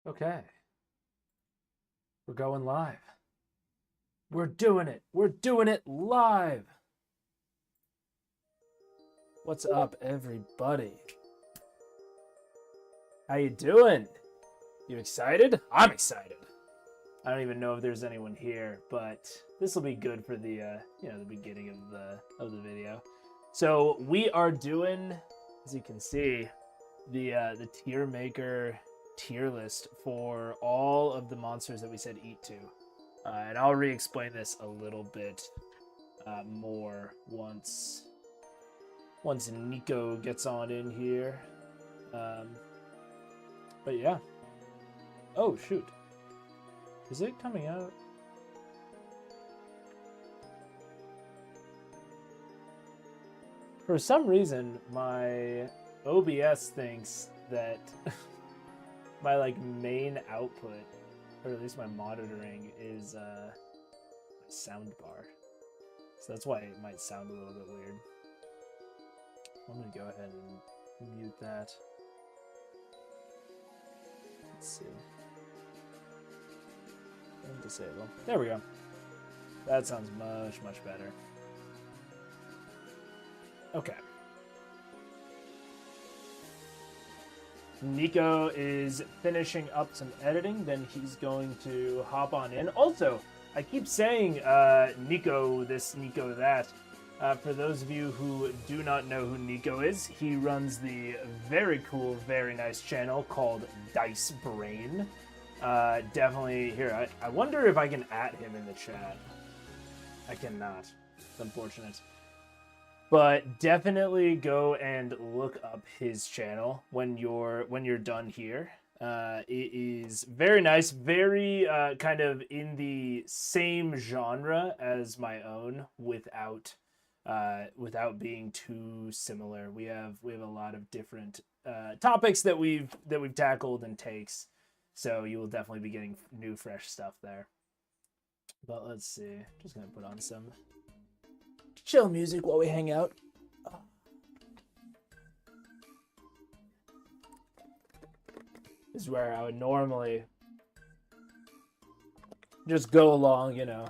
Okay, we're going live. We're doing it. We're doing it live. What's up, everybody? How you doing? You excited? I'm excited. I don't even know if there's anyone here, but this will be good for the the beginning of the video. So we are doing, as you can see, the tier maker tier list for all of the monsters that we said eat to, and I'll re-explain this a little bit more once Nico gets on in here. But yeah. Oh shoot. Is it coming out? For some reason, my OBS thinks that my main output, or at least my monitoring, is my sound bar. So that's why it might sound a little bit weird. I'm gonna go ahead and mute that. Let's see. And disable. There we go. That sounds much better. Okay. Nico is finishing up some editing, then he's going to hop on in. Also, I keep saying Nico this, Nico that. For those of you who do not know who Nico is, he runs the very cool, very nice channel called Dice Brain. Definitely, here, I wonder if I can @, him in the chat. I cannot. It's unfortunate. But definitely go and look up his channel when you're done here. It is very nice, very kind of in the same genre as my own, without being too similar. We have a lot of different topics that we've tackled and takes, so you will definitely be getting new, fresh stuff there. But let's see, just gonna put on some chill music while we hang out. This is where I would normally just go along, you know,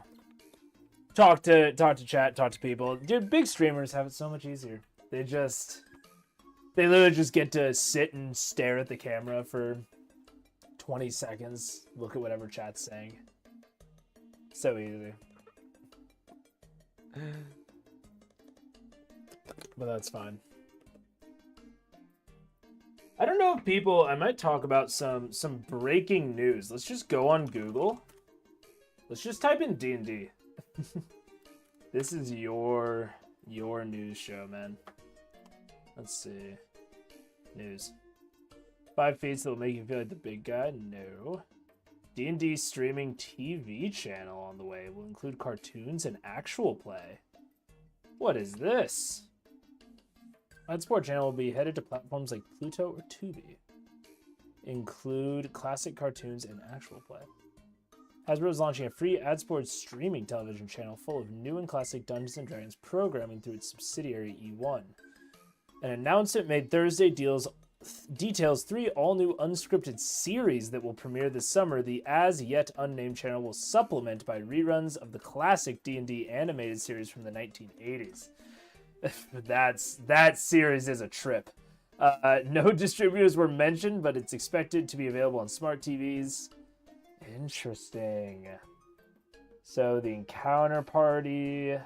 talk to chat, talk to people. Dude, big streamers have it so much easier. They literally just get to sit and stare at the camera for 20 seconds, look at whatever chat's saying. So easy. But that's fine. I don't know if people, I might talk about some breaking news. Let's just go on Google. Let's just type in D&D. This is your news show, man. Let's see. News. 5 feats that will make you feel like the big guy? No. D&D streaming TV channel on the way. Will include cartoons and actual play. What is this? Ad Sport channel will be headed to platforms like Pluto or Tubi. Include classic cartoons and actual play. Hasbro is launching a free Ad Sport streaming television channel full of new and classic Dungeons & Dragons programming through its subsidiary E1. An announcement made Thursday details 3 all-new unscripted series that will premiere this summer. The as-yet unnamed channel will supplement by reruns of the classic D&D animated series from the 1980s. That series is a trip. No distributors were mentioned, but it's expected to be available on smart TVs. Interesting. So the Encounter Party,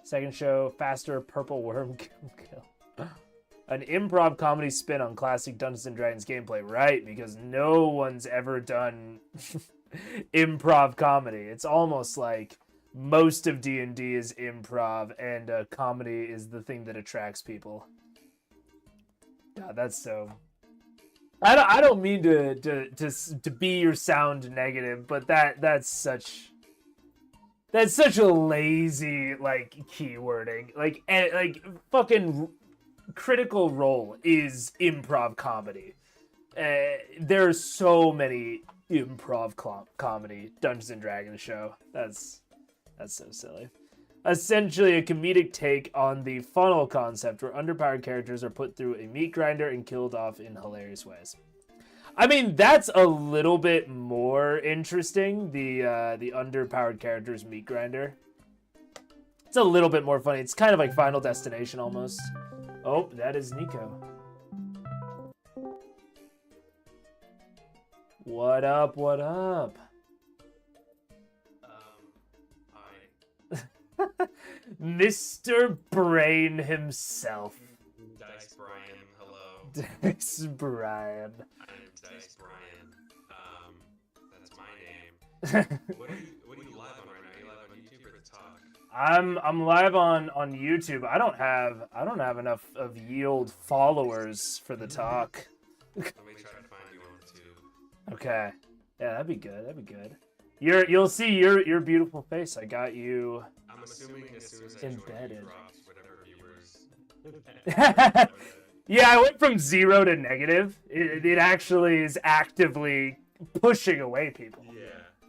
second show, Faster Purple Worm Kill. An improv comedy spin on classic Dungeons & Dragons gameplay, right? Because no one's ever done improv comedy. It's almost like most of D&D is improv, and comedy is the thing that attracts people. God, that's so... I don't mean to be or sound negative, but that's such a lazy keywording. Like fucking Critical Role is improv comedy. There are so many improv comedy Dungeons and Dragons show. That's so silly. Essentially a comedic take on the funnel concept where underpowered characters are put through a meat grinder and killed off in hilarious ways. I mean, that's a little bit more interesting. The underpowered character's meat grinder. It's a little bit more funny. It's kind of like Final Destination almost. Oh, that is Nico. What up? What up? Hi. Mr. Brain himself. Dice Brian, hello. Dice Brian. I am Dice Brian. That's my name. What are you live on right now? Are you live on YouTube or the talk? I'm live on YouTube. I don't have enough of yield followers for the talk. Let me try to find you on the tube. Okay. Yeah, that'd be good. That'd be good. You'll see your beautiful face. I got you. I'm assuming as soon as I embedded. join, you dropped whatever viewers. Yeah, I went from 0 to negative. It actually is actively pushing away people. Yeah.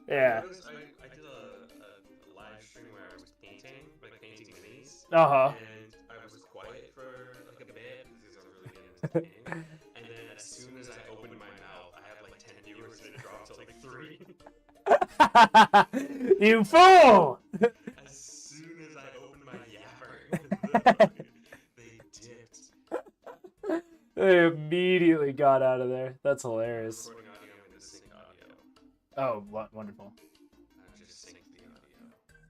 Yeah. I did a live stream where I was painting minis. Uh-huh. And I was quiet for like a bit because I was really getting into painting. And then as soon as I opened my mouth, I had like 10 viewers and it dropped to like 3. You fool! As soon as I opened my yapper, they dipped. They immediately got out of there. That's hilarious. Recording audio and the sync audio. Oh, wonderful. I just sync the audio.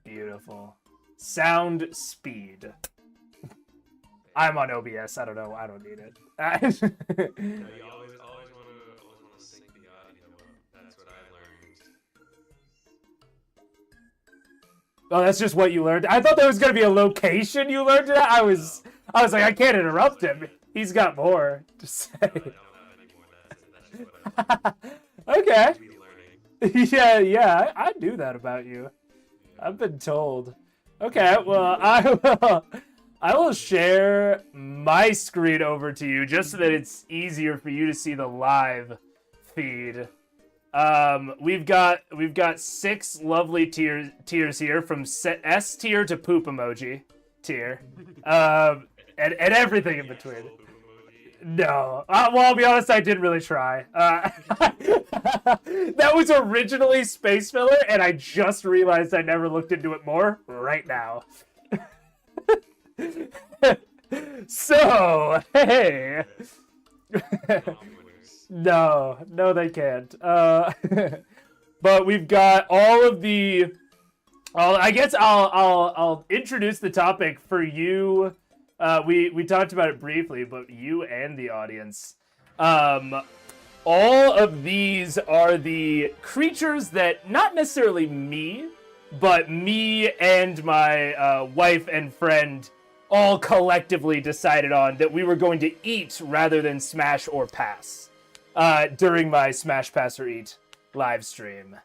Beautiful. Sound speed. I'm on OBS. I don't know. I don't need it. No, you always want to sync the audio up. That's what I learned. Oh, that's just what you learned. I thought there was gonna be a location you learned it at. I was like, I can't interrupt him. He's got more to say. I don't have any more. That's just what I learned. Okay. Relearning. Yeah, I knew that about you. I've been told. Okay, well, I will share my screen over to you just so that it's easier for you to see the live feed. We've got 6 lovely tiers here, from S tier to poop emoji tier, and everything in between. No, well, I'll be honest, I didn't really try. That was originally space filler, and I just realized I never looked into it more right now. So, hey. No, they can't. But we've got all of the. I guess I'll introduce the topic for you. We talked about it briefly, but you and the audience. All of these are the creatures that not necessarily me, but me and my wife and friend all collectively decided on that we were going to eat rather than smash or pass during my Smash Pass or Eat live stream.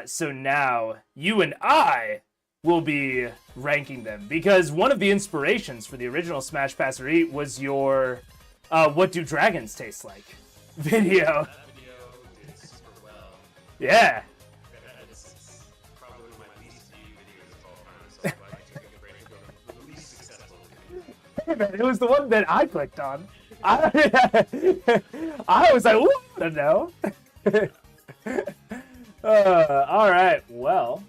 So now you and I will be ranking them, because one of the inspirations for the original Smash Pass or Eat was your What Do Dragons Taste Like video. That video did super well. Yeah. It's probably my least viewed videos of all time, so I took a break to go to the least successful video. Hey man, it was the one that I clicked on. I was like, ooh, I don't know. All right, well,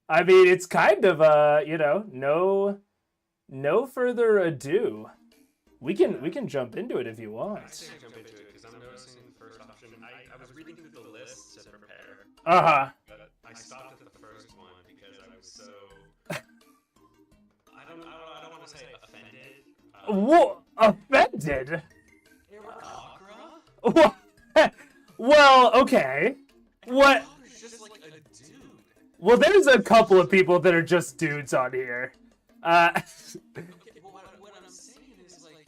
I mean, it's kind of no further ado. We can jump into it if you I want. say I jump into it because I'm noticing the first option. I was reading through the list to prepare. Uh-huh. But I stopped at the first one because I was so. I don't want to say offended. What? Offended? Aarakocra? Well, okay. What? It's just like a dude. Well, there's a couple of people that are just dudes on here. Okay, well, what I'm saying is, like,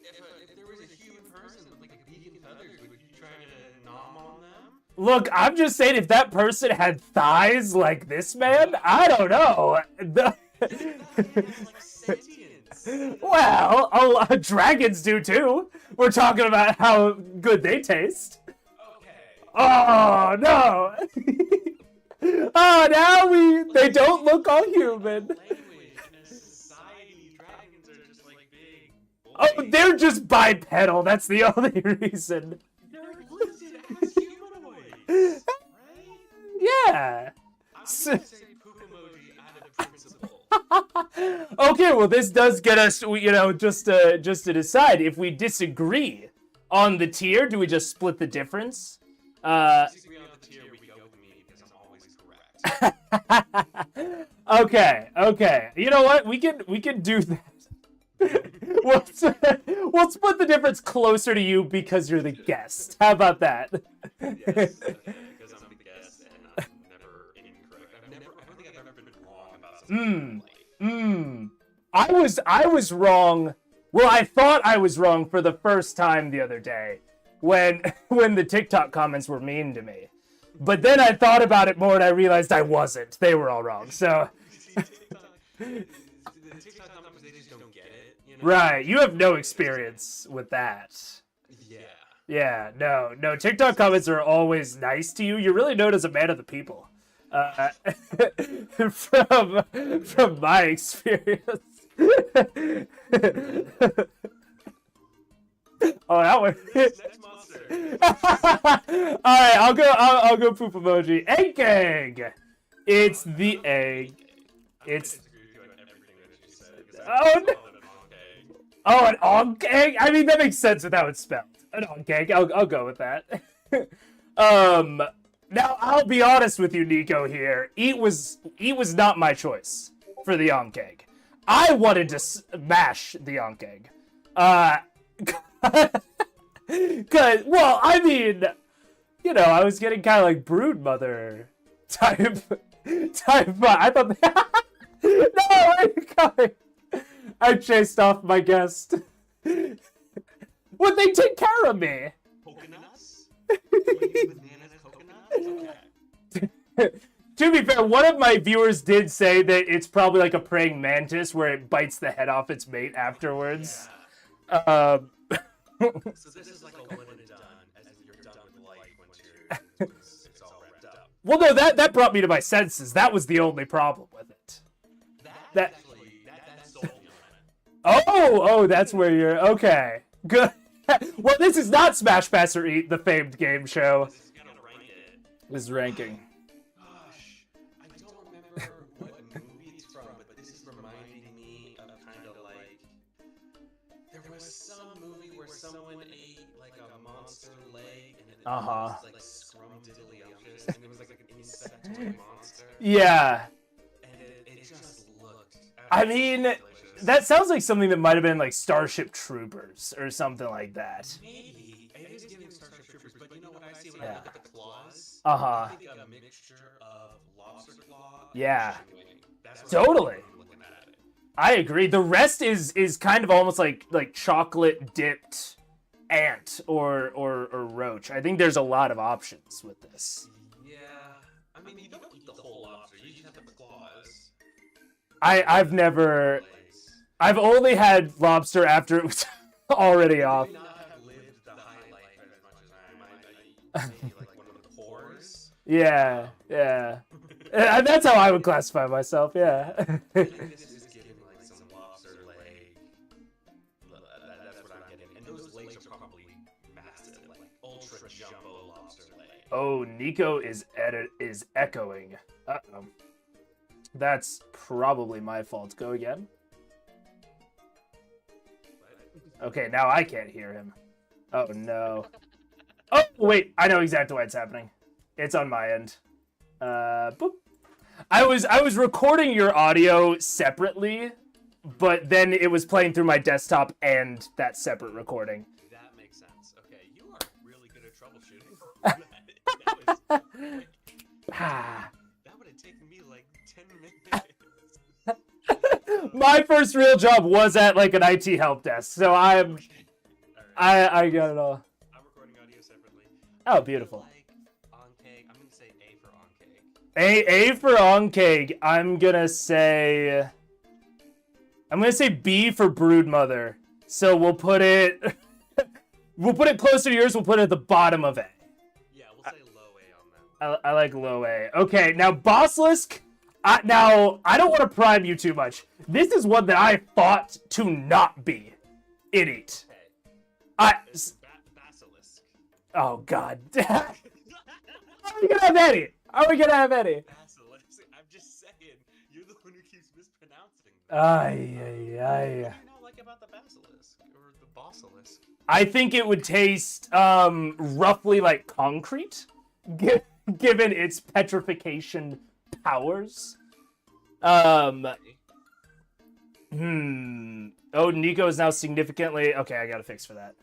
if there was a human person with like a beak and feathers, would you try to nom on them? Look, I'm just saying, if that person had thighs like this man, I don't know. That man has like sentience. Well, dragons do too. We're talking about how good they taste. Okay. Oh no! Oh, now they don't look all human. Language in a society, dragons are just like big boys. Oh, they're just bipedal. That's the only reason. They're Well, this does get us, just to decide if we disagree on the tier. Do we just split the difference? Disagree on the tier, we go with me because I'm always correct. Okay. You know what? We can do that. We'll split the difference closer to you because you're the guest. How about that? Yes, because I'm the guest and I'm never incorrect. I don't think I've ever been wrong about something. I was wrong. Well, I thought I was wrong for the first time the other day when the TikTok comments were mean to me. But then I thought about it more and I realized I wasn't. They were all wrong. So The TikTok numbers, they just don't get it. right, you have no experience with that. Yeah. Yeah, no. TikTok comments are always nice to you. You're really known as a man of the people. From my experience. Oh, that one. Next monster. All right, I'll go poop emoji. Egg. It's the egg. It's. Oh no. Oh, an onk egg? I mean, that makes sense with how it's spelled. An onk egg. I'll go with that. Now, I'll be honest with you, Nico, here. Eat was not my choice for the onk egg. I wanted to smash the onk egg. Well, I mean, I was getting kind of like brood mother type. I thought, no, where are you going? I chased off my guest. Would they take care of me? Coconuts? Bananas, coconuts? Okay. To be fair, one of my viewers did say that it's probably like a praying mantis where it bites the head off its mate afterwards. Yeah. So this is like a one and done, as in you're done with life once it's all wrapped up. Well, no, that brought me to my senses. That was the only problem with it. That sold me on it. Oh, that's where you're... Okay, good. Well, this is not Smash Pass or Eat, the famed game show. This is gonna rank it. This is ranking. Gosh, I don't remember what movie it's from, but this is reminding me of kind of like... There was some movie where someone ate like a monster leg, and it was like scrumdiddlyumptious, and it was like an insectoid monster. Yeah. And it just looked... I mean, delicious. that sounds like something that might have been like Starship Troopers or something like that. Maybe. It is giving Starship Troopers, but you know what I see when I look at the claws? Uh-huh. I think a mixture of lobster claw and Yeah. chicken wing. That's what Totally. I'm looking at it. I agree. The rest is kind of almost like chocolate dipped ant or roach. I think there's a lot of options with this. Yeah. I mean, you don't eat the whole lobster. You just have the claws. I've only had lobster after it was already off. I may not have lived the high life as much as I eat like one of the pores. Yeah. That's how I would classify myself, yeah. I think this is giving like some lobster leg. That's what I'm getting. And those legs are probably massive, like ultra jumbo lobster leg. Oh, Nico is echoing. Uh-oh. That's probably my fault. Go again. Okay, now I can't hear him. Oh, no. Oh, wait. I know exactly why it's happening. It's on my end. Boop. I was recording your audio separately, but then it was playing through my desktop and that separate recording. That makes sense. Okay, you are really good at troubleshooting. That would have taken me like 10 minutes. My first real job was at like an IT help desk, so Okay. I got it all. I'm recording audio separately. Oh, beautiful. Like oncake. I'm gonna say A for oncake. A for oncake. I'm gonna say B for broodmother. So we'll put it closer to yours. We'll put it at the bottom of A. Yeah, we'll say low A on that. I like low A. Okay, now Bosslisk. Now I don't want to prime you too much. This is one that I fought to not be in Eat. Basilisk. Oh God. Are we gonna have Eddie? Basilisk. I'm just saying. You're the one who keeps mispronouncing Ay, ay, What do ay. you not like about the basilisk or the bossilisk? I think it would taste roughly like concrete, given its petrification powers. Um, Oh, Nico is now significantly... Okay, I got to fix for that.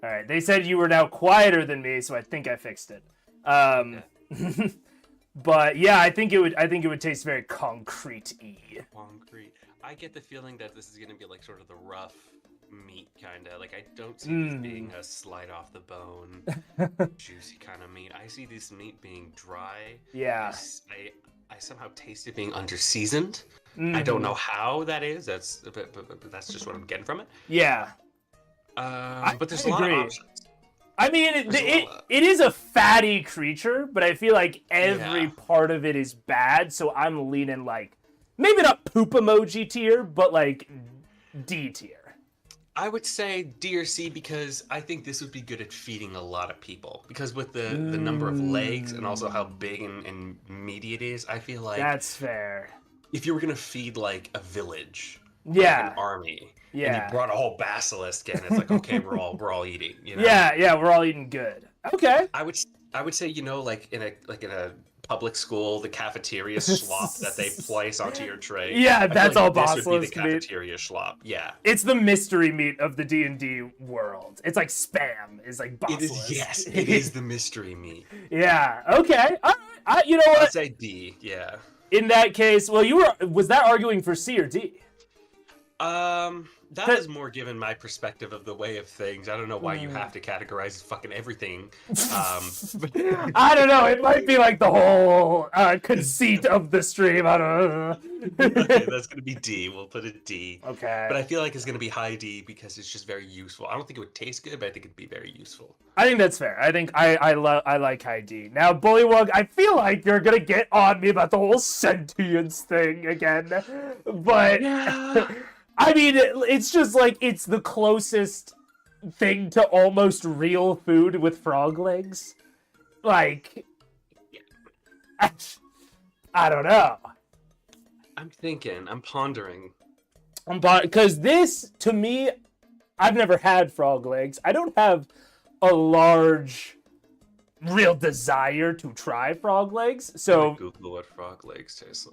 All right, they said you were now quieter than me, so I think I fixed it. Okay. But yeah, I think it would taste very concrete-y. Concrete. I get the feeling that this is gonna be like sort of the rough meat kind of. Like I don't see this being a slide off the bone, juicy kind of meat. I see this meat being dry. Yeah. I somehow taste it being under seasoned. I don't know how that is. But that's just what I'm getting from it. Yeah. But there's a lot of options. I mean, it is a fatty creature, but I feel like every part of it is bad, so I'm leaning like, maybe not poop emoji tier, but like D tier. I would say D or C because I think this would be good at feeding a lot of people. Because with the number of legs and also how big and meaty it is, I feel like... That's fair. If you were going to feed like a village, yeah, like an army... Yeah. And you brought a whole basilisk in. It's like, okay, we're all eating. You know? Yeah, we're all eating good. Okay. I would say, you know, like in a public school, the cafeteria slop that they place onto your tray. Yeah, that's all basilisk. This would be the meat. cafeteria slop. Yeah. It's the mystery meat of the D&D world. It's like spam. It's like basilisk. It is the mystery meat. Yeah. Okay. All right. You know what? I'd say D. Yeah. In that case, well, was that arguing for C or D? That was more given my perspective of the way of things. I don't know why you have to categorize fucking everything. I don't know. It might be like the whole conceit of the stream. I don't know. Okay, that's gonna be D. We'll put it D. Okay. But I feel like it's gonna be high D because it's just very useful. I don't think it would taste good, but I think it'd be very useful. I think that's fair. I think I like high D. Now, Bullywug, I feel like you're gonna get on me about the whole sentience thing again, but. Yeah. I mean, it's just like, it's the closest thing to almost real food with frog legs. Like, I don't know. I'm thinking, I'm pondering. Because this, to me, I've never had frog legs. I don't have a large, real desire to try frog legs. So Google what frog legs taste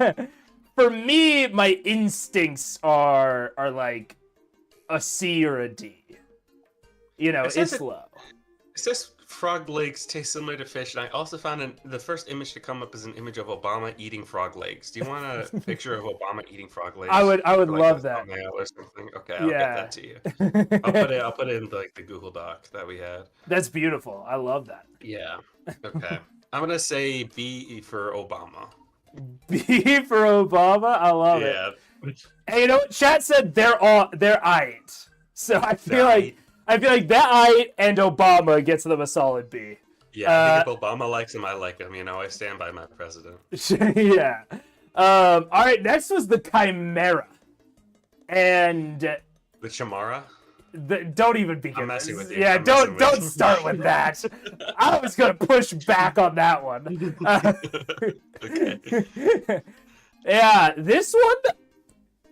like. For me, my instincts are like a C or a D. You know, it's low. It says frog legs taste similar to fish, and I also found the first image to come up is an image of Obama eating frog legs. Do you want a picture of Obama eating frog legs? I would love that. Or something? Okay, I'll get that to you. I'll put it in like the Google Doc that we had. That's beautiful. I love that. Yeah. Okay. I'm gonna say B for Obama. B for Obama? I love it. Hey, you know what? Chat said they're aight. So I feel like that aight and Obama gets them a solid B. Yeah, I think if Obama likes him, I like him. You know, I stand by my president. Yeah. All right, next was the Chimera. And the Chamara? Don't even begin. I'm messing with you. Yeah, don't start with that. I was gonna push back on that one. Okay. Yeah, this one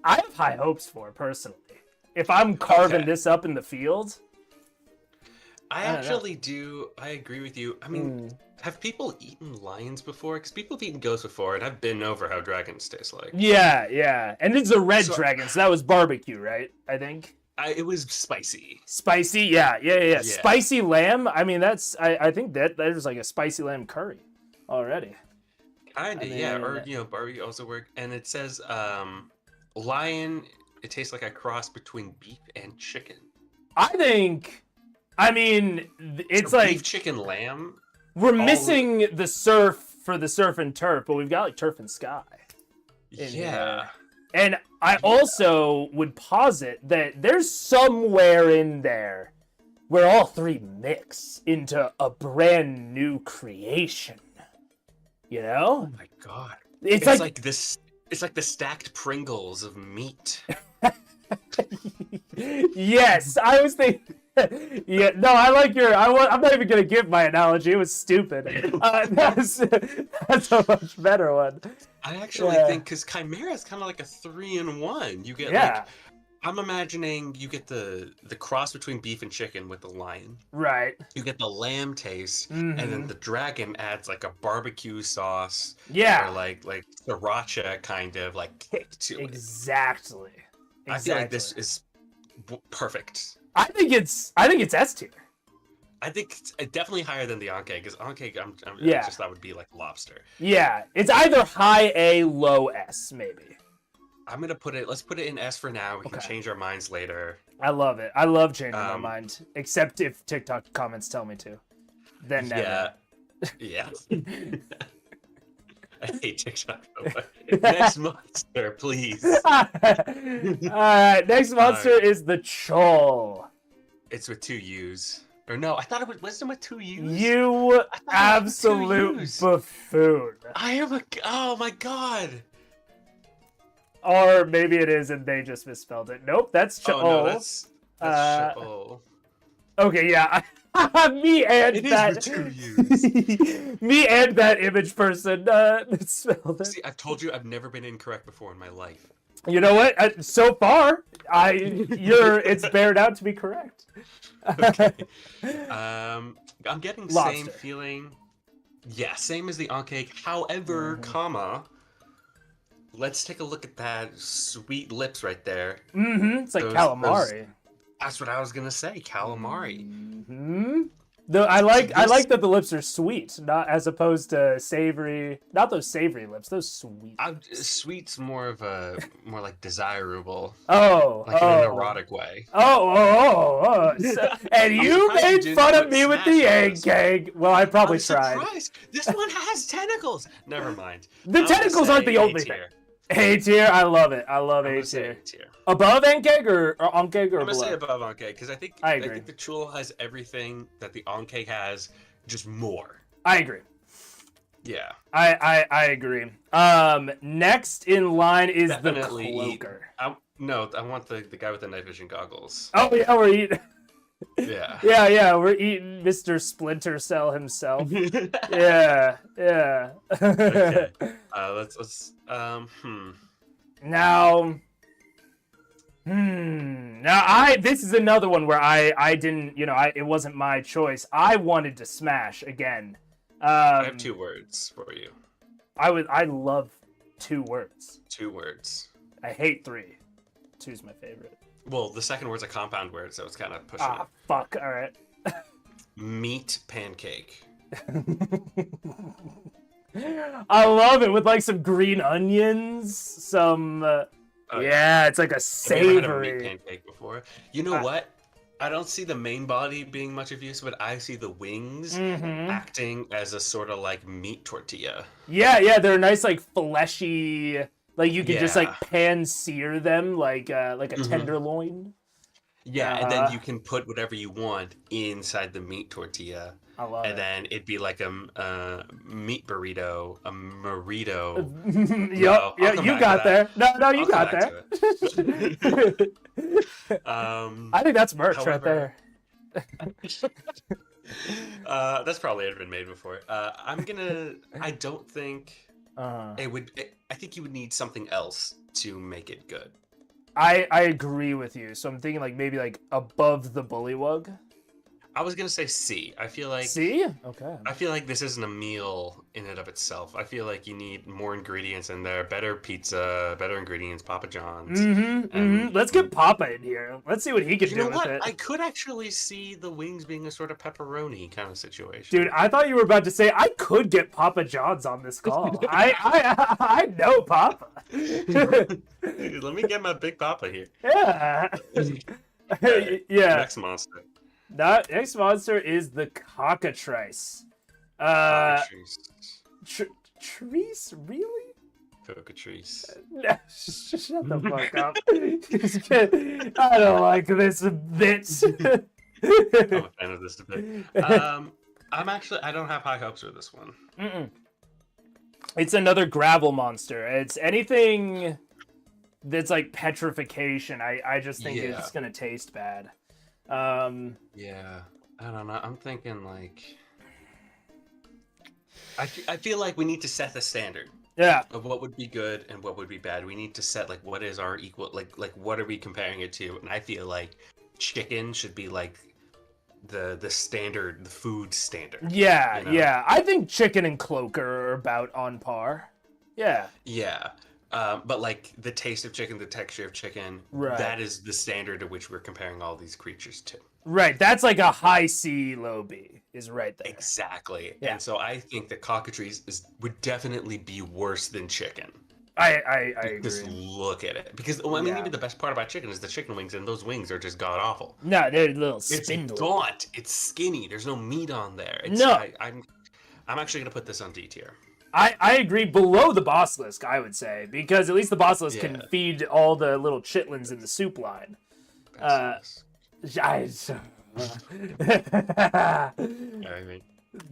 I have high hopes for personally. If I'm carving this up in the field, I actually do. I agree with you. I mean, have people eaten lions before? Because people have eaten ghosts before, and I've been over how dragons taste like. Yeah, and it's a red dragon, so that was barbecue, right? I think. It was spicy. Spicy, yeah. Spicy lamb. I mean, I think that there's like a spicy lamb curry already. Kinda, yeah. Or barbecue also work. And it says lion. It tastes like a cross between beef and chicken. I mean, it's so like beef, chicken, lamb. We're missing the surf for the surf and turf, but we've got like turf and sky. Yeah. And I also would posit that there's somewhere in there where all three mix into a brand new creation. You know? Oh my god. It's like this. It's like the stacked Pringles of meat. Yes, I was thinking. Yeah, no, I like your. I'm not even gonna give my analogy. It was stupid. That's a much better one. I actually Yeah. think because Chimera is kind of like a 3-in-1. You get like Yeah. I'm imagining you get the cross between beef and chicken with the lion. Right. You get the lamb taste, and then Mm-hmm. the dragon adds like a barbecue sauce or Yeah. like sriracha kind of like kick to it. Exactly. I feel like Exactly. this is perfect. I think it's S tier. I think it's definitely higher than the Anke because Anke, I Yeah. just thought would be like lobster. Yeah. It's either high A, low S, maybe. I'm gonna put it. Let's put it in S for now. We can Okay. change our minds later. I love it. I love changing my Um, mind, except if TikTok comments tell me to. Then never. Yeah. I hate TikTok. Next monster, please. All right. Next monster is the Chol. It's with 2 U's. Or no, I thought it was. Wasn't it with 2 U's? You I thought it was with 2 absolute U's. buffoon. I am a. Oh my god. Or maybe it is and they just misspelled it. Nope, that's Chol. Oh no, that's Chol. Okay, yeah. Me and It is that. with 2 U's. Me and that image person misspelled it. See, I've told you I've never been incorrect before in my life. You know what? So far, it's bared out to be correct. Okay. I'm getting Lobster. same feeling. Yeah, same as the Anke. However, let's take a look at that sweet lips right there. It's like calamari. That's what I was gonna say, calamari. Though I like that the lips are sweet, not as opposed to savory. Not those savory lips, those sweet. Sweet's more like desirable, Oh, like in an erotic way. And you surprised you made didn't fun of put me with the Smash on egg this cake. Well, I probably I'm tried. surprised. This one has tentacles. Never mind. The I'm gonna tentacles aren't say the only A thing. tier. A tier, I love it. I love I'm A gonna say tier. A tier. Above Ankeg or Ankeg or I'm gonna below? say above Anke because I think I agree. think the Chul has everything that the Anke has, just more. I agree. Yeah. I agree. Next in line is Definitely the Cloaker. No, I want the guy with the night vision goggles. Oh yeah, we're eating. Yeah. Yeah, we're eating Mr. Splinter Cell himself. Yeah. Okay. Let's Now, this is another one where I didn't, it wasn't my choice. I wanted to smash again. I have 2 words for you. I love 2 words. 2 words. I hate 3. 2's my favorite. Well, the second word's a compound word, so it's kind of pushing it. Fuck. All right. Meat pancake. I love it with like some green onions, some. Yeah, it's like a Have you ever had a savory. meat pancake before? You know what? I don't see the main body being much of use, but I see the wings acting as a sort of like meat tortilla. Yeah, they're nice, like fleshy. Like you can just like Yeah. pan sear them like a tenderloin. Yeah, and then you can put whatever you want inside the meat tortilla. I love And it. then it'd be like a meat burrito, a burrito. Yep, I'll come you back got to there. No, I'll you come got back there. to I think that's merch however- right there. That's probably ever been made before. I don't think it would. I think you would need something else to make it good. I agree with you. So I'm thinking like maybe like above the bullywug. I was gonna say C. I feel like See? Okay. I feel like this isn't a meal in and of itself. I feel like you need more ingredients in there. Better pizza, better ingredients, Papa John's. Let's get Papa in here. Let's see what he can You do know with what? it. I could actually see the wings being a sort of pepperoni kind of situation. Dude, I thought you were about to say I could get Papa John's on this call. I know Papa. Dude, let me get my big Papa here. Yeah. Alright, Yeah. Next monster. Next monster is the cockatrice. Cockatrice. Trees? Really? Cockatrice. No, shut the fuck up. I don't like this bit. I'm a fan of this debate. I don't have high hopes for this one. It's another gravel monster. It's anything that's like petrification. I just think it's gonna taste bad. Yeah, I don't know. I'm thinking like I feel like we need to set the standard Yeah. of what would be good and what would be bad. We need to set like what is our equal like what are we comparing it to? And I feel like chicken should be like the standard, the food standard. Yeah, You know? yeah. I think chicken and cloaker are about on par. Yeah. Yeah. But like the taste of chicken, the texture of chicken, Right. that is the standard at which we're comparing all these creatures to. Right. That's like a high C, low B is right there. Exactly. Yeah. And so I think that cockatrice would definitely be worse than chicken. I Just agree. look at it. Because, well, I mean, Yeah. even the best part about chicken is the chicken wings, and those wings are just god-awful. No, they're a little It's spindly. gaunt. It's skinny. There's no meat on there. It's, No. I'm actually going to put this on D tier. I agree, below the basilisk, I would say, because at least the basilisk can Yeah. feed all the little chitlins in the soup line. I mean,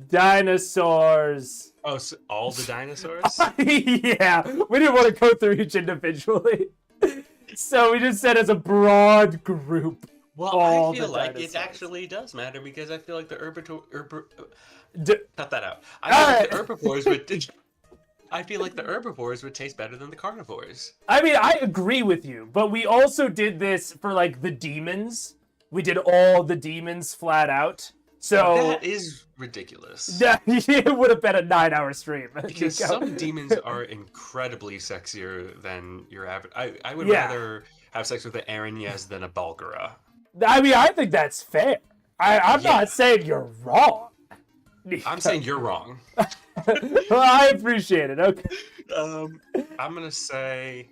Dinosaurs. oh, so all the dinosaurs? Yeah, we didn't want to go through each individually. So we just said as a broad group. Well, all I feel the like dinosaurs. it actually does matter because I feel like the D- cut that out. I feel like the Alright. herbivores would. I feel like the herbivores would taste better than the carnivores. I mean, I agree with you, but we also did this for like the demons. We did all the demons flat out. So That is ridiculous. it would have been a 9-hour stream. Because Nico. some demons are incredibly sexier than your average. I would Yeah. rather have sex with an Aranyes than a Bulgara. I mean, I think that's fair. I'm Yeah. not saying you're wrong. I'm saying you're wrong. Well, I appreciate it. Okay. I'm gonna say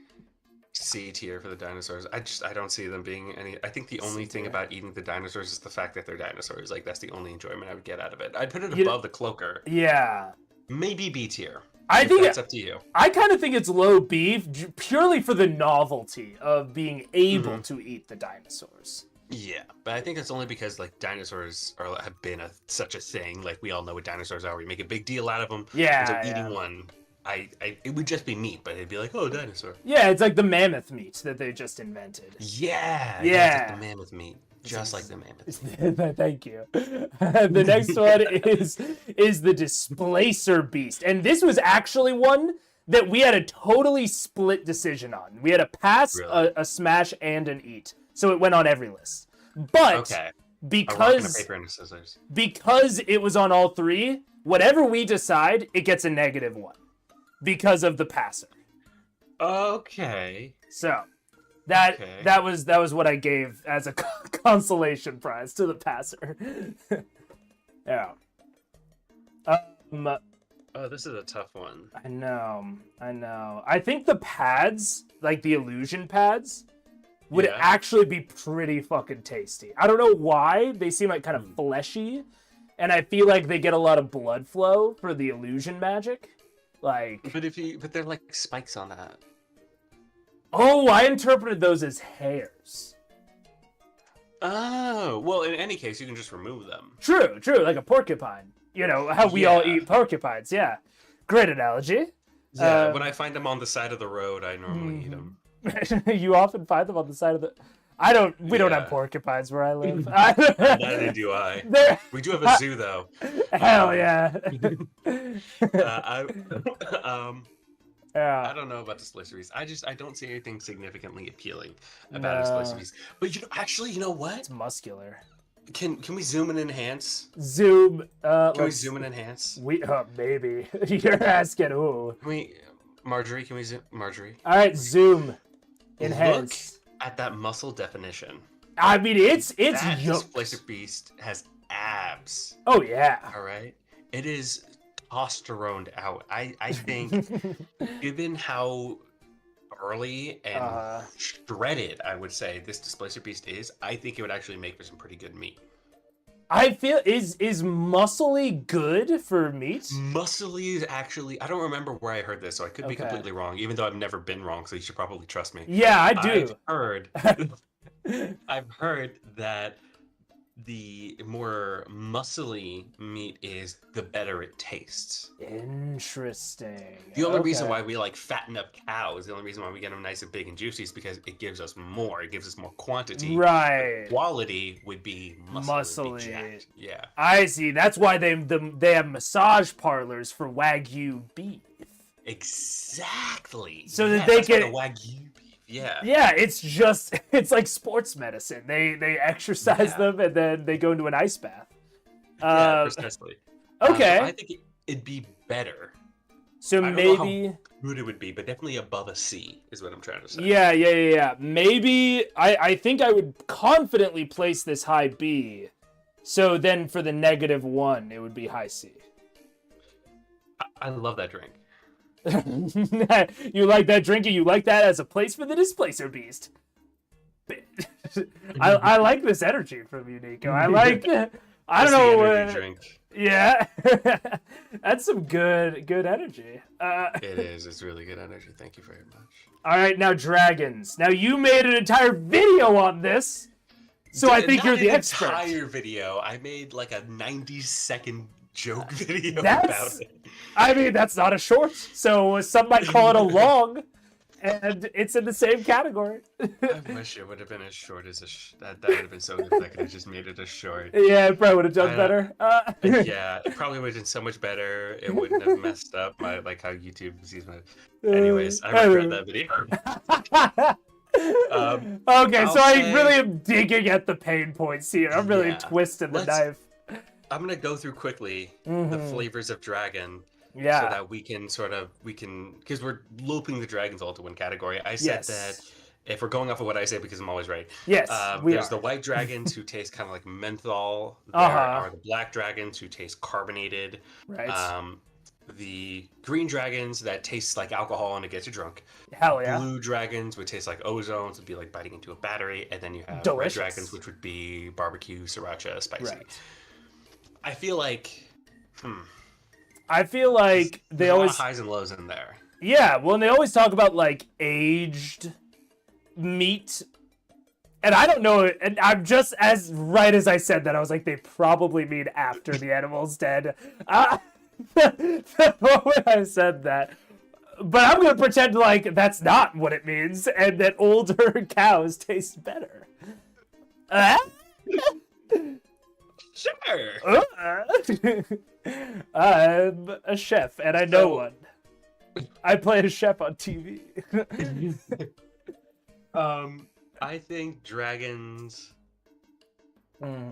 C tier for the dinosaurs. I don't see them being any. I think the only thing tier. about eating the dinosaurs is the fact that they're dinosaurs. Like that's the only enjoyment I would get out of it. I'd put it You- above the cloaker. Yeah. Maybe B tier. I think That's up to you. I kind of think it's low beef purely for the novelty of being able Mm-hmm. to eat the dinosaurs. Yeah, but I think it's only because like dinosaurs have been such a thing. Like we all know what dinosaurs are. We make a big deal out of them. Yeah, And so yeah. eating one, it would just be meat, but it'd be like, oh, dinosaur. Yeah, it's like the mammoth meat that they just invented. Yeah. Yeah. It's like the mammoth meat, just like the mammoth meat. Thank you. The next one is the displacer beast, and this was actually one that we had a totally split decision on. We had a pass, Really? a smash, and an eat, so it went on every list. But Okay. A rock and a because paper and a scissors. because it was on all three, whatever we decide, it gets a -1 because of the passer. Okay. So that Okay. that was what I gave as a consolation prize to the passer. Yeah. Oh, this is a tough one. I know. I think the pads, like the illusion pads, would Yeah. actually be pretty fucking tasty. I don't know why. They seem like kind of fleshy, and I feel like they get a lot of blood flow for the illusion magic. Like, But they're like spikes on that. oh, I interpreted those as hairs. Oh, well, in any case, you can just remove them. True, like a porcupine. You know, how we all Yeah. eat porcupines, yeah. Great analogy. Yeah, when I find them on the side of the road, I normally eat them. You often find them on the side of the... We don't have Yeah. porcupines where I live. Neither do I. They're... We do have a zoo, though. Hell yeah. I Yeah. don't know about Displacer Beast. I don't see anything significantly appealing about Displacer Beast. But you know what? It's muscular. Can we zoom and enhance? Zoom. Can we Let's- zoom and enhance? Maybe. You're asking who. Can we, Marjorie? Can we zoom, Marjorie? All right, zoom. Enhance. Look at that muscle definition. I mean, it's That yoked. Displacer Beast has abs. Oh yeah. All right, it is testosteroned out. I think, given how early and shredded I would say this Displacer Beast is, I think it would actually make for some pretty good meat. I feel is muscly good for meat? Muscly is actually, I don't remember where I heard this, so I could be Okay. completely wrong, even though I've never been wrong, so you should probably trust me. Yeah, I do. I've heard that the more muscly meat is, the better it tastes. Interesting. The only reason Okay. why we like fatten up cows, the only reason why we get them nice and big and juicy is because it gives us more. It gives us more quantity. But Right. quality would be muscle, would be Muscly. jacked. Yeah. I see. That's why they have massage parlors for Wagyu beef. Exactly. So that Yes, they that's why can. the Wagyu beef. Yeah. Yeah, it's like sports medicine. They exercise Yeah. them and then they go into an ice bath. Yeah, precisely. Okay. So I think it'd be better. So I don't maybe. know how good it would be, but definitely above a C is what I'm trying to say. Yeah. Maybe I think I would confidently place this high B. So then for the -1, it would be high C. I love that drink. You like that drinking? You like that as a place for the displacer beast? I like this energy from you, Nico. I like. I don't That's the know. energy drink. Yeah, that's some good energy. It is. It's really good energy. Thank you very much. All right, now dragons. Now you made an entire video on this, so I think Not you're the an expert. Entire video. I made like a 90-second joke video That's- about it. I mean, that's not a short, so some might call it a long, and it's in the same category. I wish it would have been as short as that would have been so good if I could have just made it a short. Yeah, it probably would have done I better. Yeah, it probably would have been so much better. It wouldn't have messed up my like how YouTube sees my. Anyways, I regret that video. Okay, I'll so I say- really am digging at the pain points here. I'm really Yeah. twisting the Let's- knife. I'm gonna go through quickly the Mhm. flavors of dragon. Yeah. So that we can because we're looping the dragons all to one category. I said Yes. that if we're going off of what I say because I'm always right. Yes, we There's are. the white dragons who taste kind of like menthol. There Uh-huh. are the black dragons who taste carbonated. Right. The green dragons that taste like alcohol and it gets you drunk. Hell yeah. Blue dragons would taste like ozone, so it'd be like biting into a battery. And then you have Delicious. red dragons, which would be barbecue, sriracha, spicy. Right. I feel like I feel like they there's a lot always of highs and lows in there. Yeah, well, and they always talk about like aged meat. And I don't know, and I'm just as right as I said that, I was like, they probably mean after the animal's dead. The moment I said that. But I'm going to pretend like that's not what it means, and that older cows taste better. Sure. I'm a chef, and I know one. I played a chef on TV. I think dragons.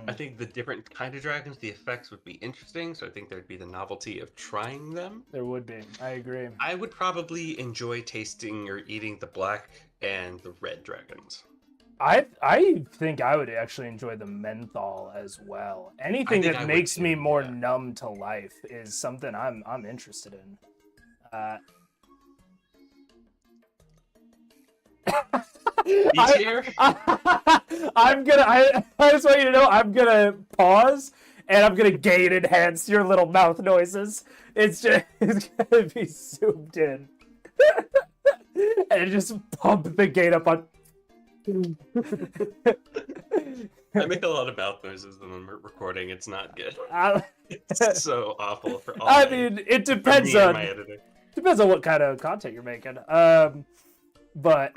I think the different kind of dragons, the effects would be interesting. So I think there'd be the novelty of trying them. There would be. I agree. I would probably enjoy tasting or eating the black and the red dragons. I think I would actually enjoy the menthol as well. Anything think that I would makes me too, more yeah. numb to life is something I'm interested in. Each here? I just want you to know I'm gonna pause and I'm gonna gain enhance your little mouth noises. It's gonna be zoomed in. And just pump the gate up on. I make a lot of mouth noises when I'm recording. It's not good. It's so awful for all. I mean, it for depends me and on my editor. what kind of content you're making. But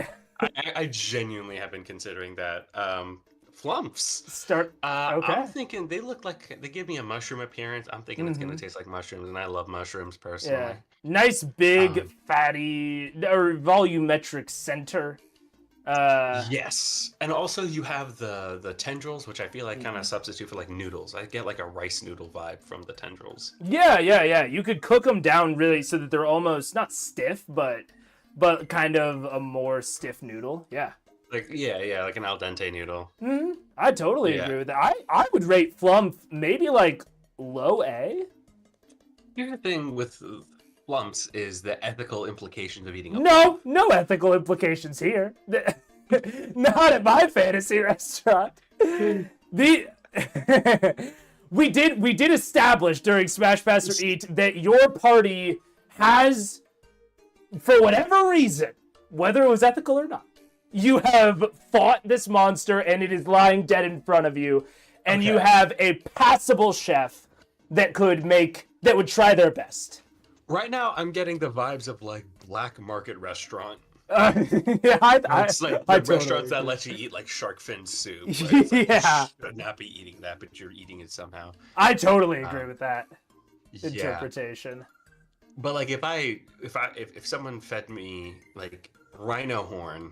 I genuinely have been considering that. Flumps. start. Okay. I'm thinking they look like they give me a mushroom appearance. I'm thinking it's gonna taste like mushrooms, and I love mushrooms personally. Yeah. Nice big fatty or volumetric center. Yes, and also you have the tendrils, which I feel like kind of substitute for like noodles. I get like a rice noodle vibe from the tendrils. Yeah. You could cook them down really so that they're almost not stiff, but kind of a more stiff noodle. Yeah. Like yeah, like an al dente noodle. I totally Yeah. agree with that. I would rate Flump maybe like low A. Here's the thing with flumps is the ethical implications of eating a No ethical implications here. Not at my fantasy restaurant. We did establish during Smash Pass or Eat that your party has, for whatever reason, whether it was ethical or not, you have fought this monster and it is lying dead in front of you, and you Okay. have a passable chef that would try their best. Right now, I'm getting the vibes of like black market restaurant. Yeah, It's like I the totally restaurants that agree. let you eat like shark fin soup. Where it's like, Yeah. you should not be eating that, but you're eating it somehow. I totally agree with that Yeah. interpretation. But like if someone fed me like rhino horn.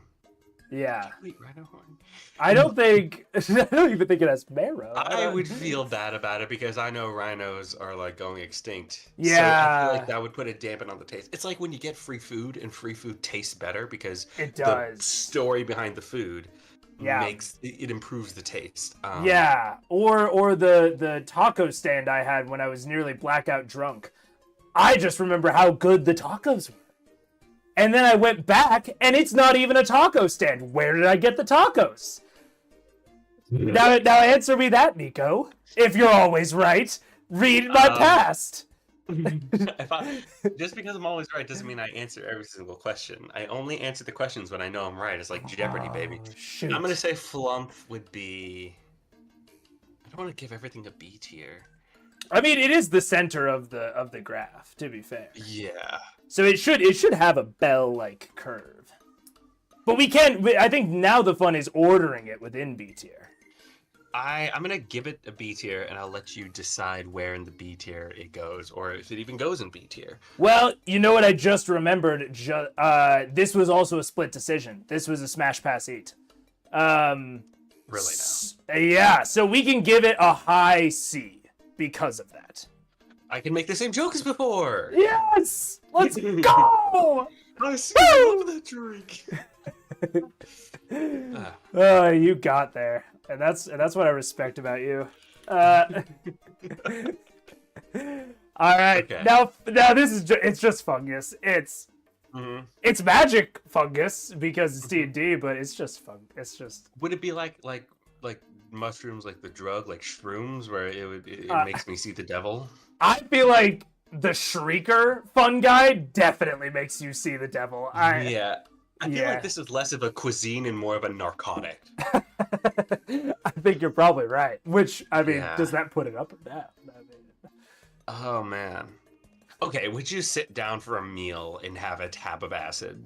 Yeah. Wait, rhino horn? I don't even think it has marrow. I would feel bad about it because I know rhinos are like going extinct. Yeah. So I feel like that would put a dampen on the taste. It's like when you get free food and free food tastes better because It the does. story behind the food Yeah. makes it improves the taste. Yeah, or the taco stand I had when I was nearly blackout drunk. I just remember how good the tacos were. And then I went back, and it's not even a taco stand. Where did I get the tacos? Now answer me that, Nico. If you're always right, read my past. Just because I'm always right doesn't mean I answer every single question. I only answer the questions when I know I'm right. It's like Jeopardy, baby. Shoot. I'm gonna say flump would be. I don't want to give everything a B tier. I mean, it is the center of the graph, to be fair. Yeah. So it should have a bell-like curve. But I think now the fun is ordering it within B tier. I'm gonna give it a B tier, and I'll let you decide where in the B tier it goes, or if it even goes in B tier. Well, you know what I just remembered? This was also a split decision. This was a smash pass eat. Really now. Yeah, so we can give it a high C because of that. I can make the same joke as before. Yes, let's go. I love that drink. You got there, and that's what I respect about you. All right, Okay. now this is it's just fungus. It's magic fungus because it's D&D, but it's just fun. It's just. Would it be like mushrooms, like the drug, like shrooms, where it makes me see the devil? I feel like the Shrieker fun guy definitely makes you see the devil. Yeah. I feel like this is less of a cuisine and more of a narcotic. I think you're probably right. Which, I mean, does that put it up or down? Oh, man. Okay, would you sit down for a meal and have a tab of acid?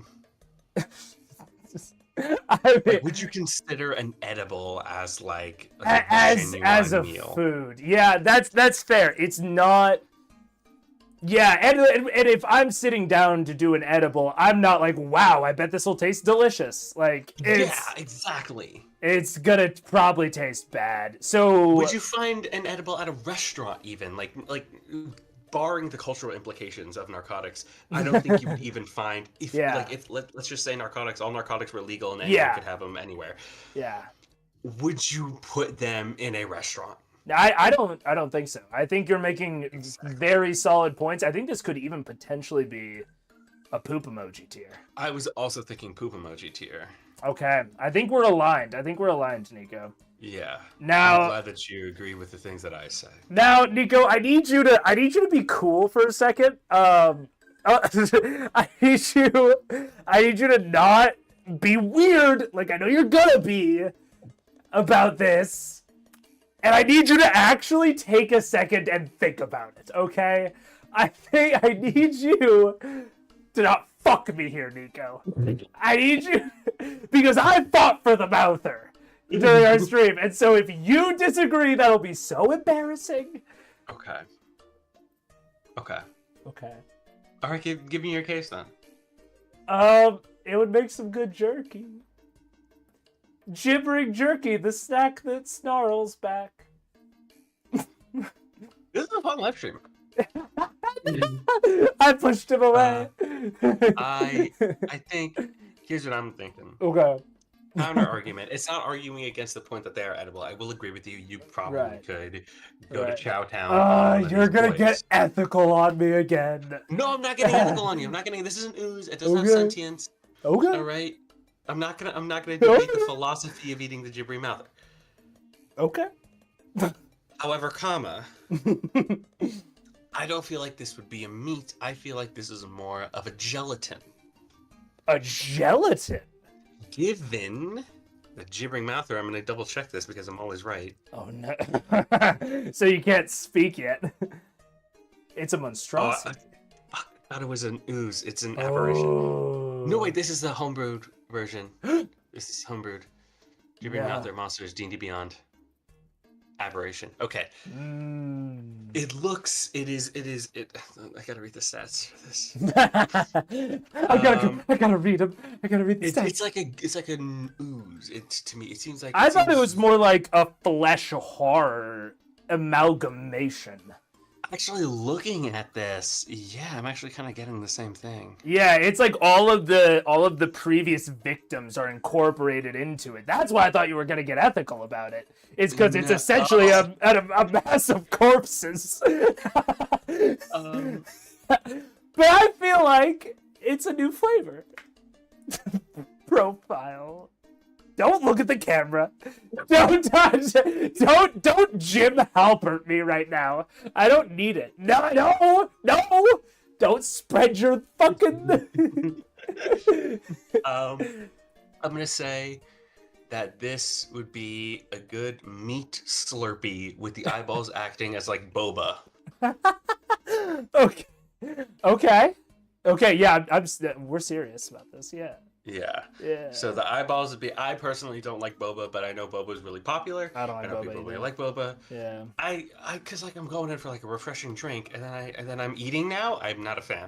Would you consider an edible as like a as a meal? food? Yeah, that's fair. It's not. Yeah, and if I'm sitting down to do an edible, I'm not like, wow, I bet this will taste delicious. Like, yeah, exactly. It's gonna probably taste bad. So would you find an edible at a restaurant even like barring the cultural implications of narcotics, I don't think you would even find let's just say all narcotics were legal and anyone could have them anywhere. Yeah. Would you put them in a restaurant? I don't think so. I think you're making very solid points. I think this could even potentially be a poop emoji tier. I was also thinking poop emoji tier. Okay. I think we're aligned, Nico. Yeah. Now, I'm glad that you agree with the things that I say. Now, Nico, I need you to be cool for a second. I need you to not be weird, like I know you're gonna be about this. And I need you to actually take a second and think about it, okay? I need you to not fuck me here, Nico. I need you because I fought for the mouther during our stream, and so if you disagree, that'll be so embarrassing. Okay. All right, give me your case then. It would make some good jerky. Gibbering jerky, the snack that snarls back. This is a fun live stream. I pushed him away. I think here's what I'm thinking. Okay. Counter argument. It's not arguing against the point that they are edible. I will agree with you. You probably could go to Chowtown. You're gonna get ethical on me again. No, I'm not getting ethical on you. I'm not getting. This is an ooze. It doesn't have sentience. Okay. All right. I'm not gonna debate the philosophy of eating the gibbery mouth. Okay. However, I don't feel like this would be a meat. I feel like this is more of a gelatin. A gelatin? Given The gibbering mouther. I'm gonna double check this because I'm always right. Oh no! So you can't speak yet. It's a Oh, monstrosity. I thought it was an ooze. It's an aberration. Oh. No, wait. This is the homebrewed version. This is homebrewed. Gibbering Yeah. mouther monsters D&D Beyond. Aberration. Okay. Mm. It looks. It is. I gotta read the stats for this. I gotta read them. I gotta read the stats. It's like an ooze. To me, it seems like. I thought it was more like a flesh horror amalgamation. Actually, looking at this, yeah, I'm actually kind of getting the same thing. Yeah, it's like all of the previous victims are incorporated into it. That's why I thought you were gonna get ethical about it. It's because it's essentially a mass of corpses. But I feel like it's a new flavor. Profile. Don't look at the camera. Don't touch. Don't Jim Halpert me right now. I don't need it. No. Don't spread your fucking. I'm gonna say that this would be a good meat slurpee with the eyeballs acting as like boba. Okay. Yeah, we're serious about this. Yeah. Yeah. Yeah. So the eyeballs would be. I personally don't like boba, but I know boba is really popular. I don't like know boba people either. really like boba. Yeah. Cause like I'm going in for like a refreshing drink, and then I'm eating now. I'm not a fan.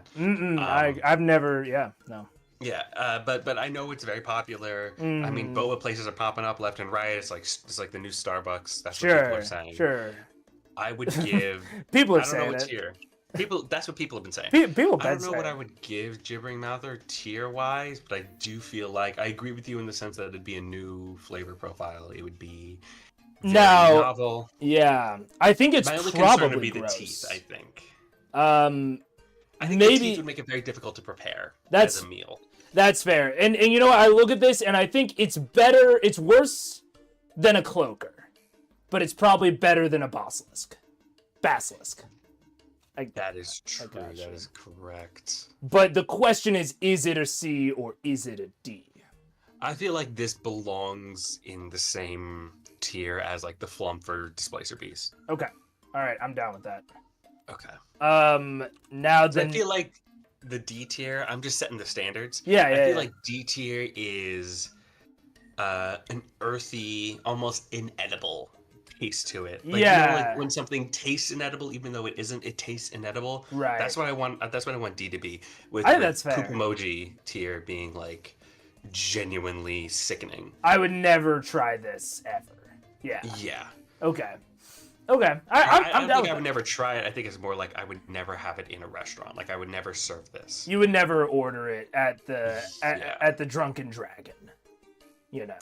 I've never. Yeah. No. Yeah. But I know it's very popular. I mean, boba places are popping up left and right. It's like the new Starbucks. That's what people are saying. Sure. I would give. People are I don't saying know what it. tier. That's what people have been saying. People I don't know what I would give Gibbering Mouther tier-wise, but I do feel like I agree with you in the sense that it'd be a new flavor profile. It would be very novel. Yeah, I think it's My only probably concern would be gross. the teeth. I think maybe the teeth would make it very difficult to prepare as a meal. That's fair. And you know what? I look at this and I think it's better. It's worse than a cloaker, but it's probably better than a basilisk. That is true. That is correct. But the question is it a C or is it a D? I feel like this belongs in the same tier as like the Flump Displacer Beast. Okay. All right. I'm down with that. Okay. Now then. I feel like the D tier. I'm just setting the standards. Yeah. I feel like D tier is an earthy, almost inedible taste to it. Like, you know, like when something tastes inedible, even though it isn't, it tastes inedible. Right. That's what I want. That's what I want D to be. With that's fair. Poop emoji tier being like genuinely sickening. I would never try this ever. Yeah. Yeah. Okay. I'm I down don't think with I would never try it. I think it's more like I would never have it in a restaurant. Like I would never serve this. You would never order it at the Drunken Dragon. You know.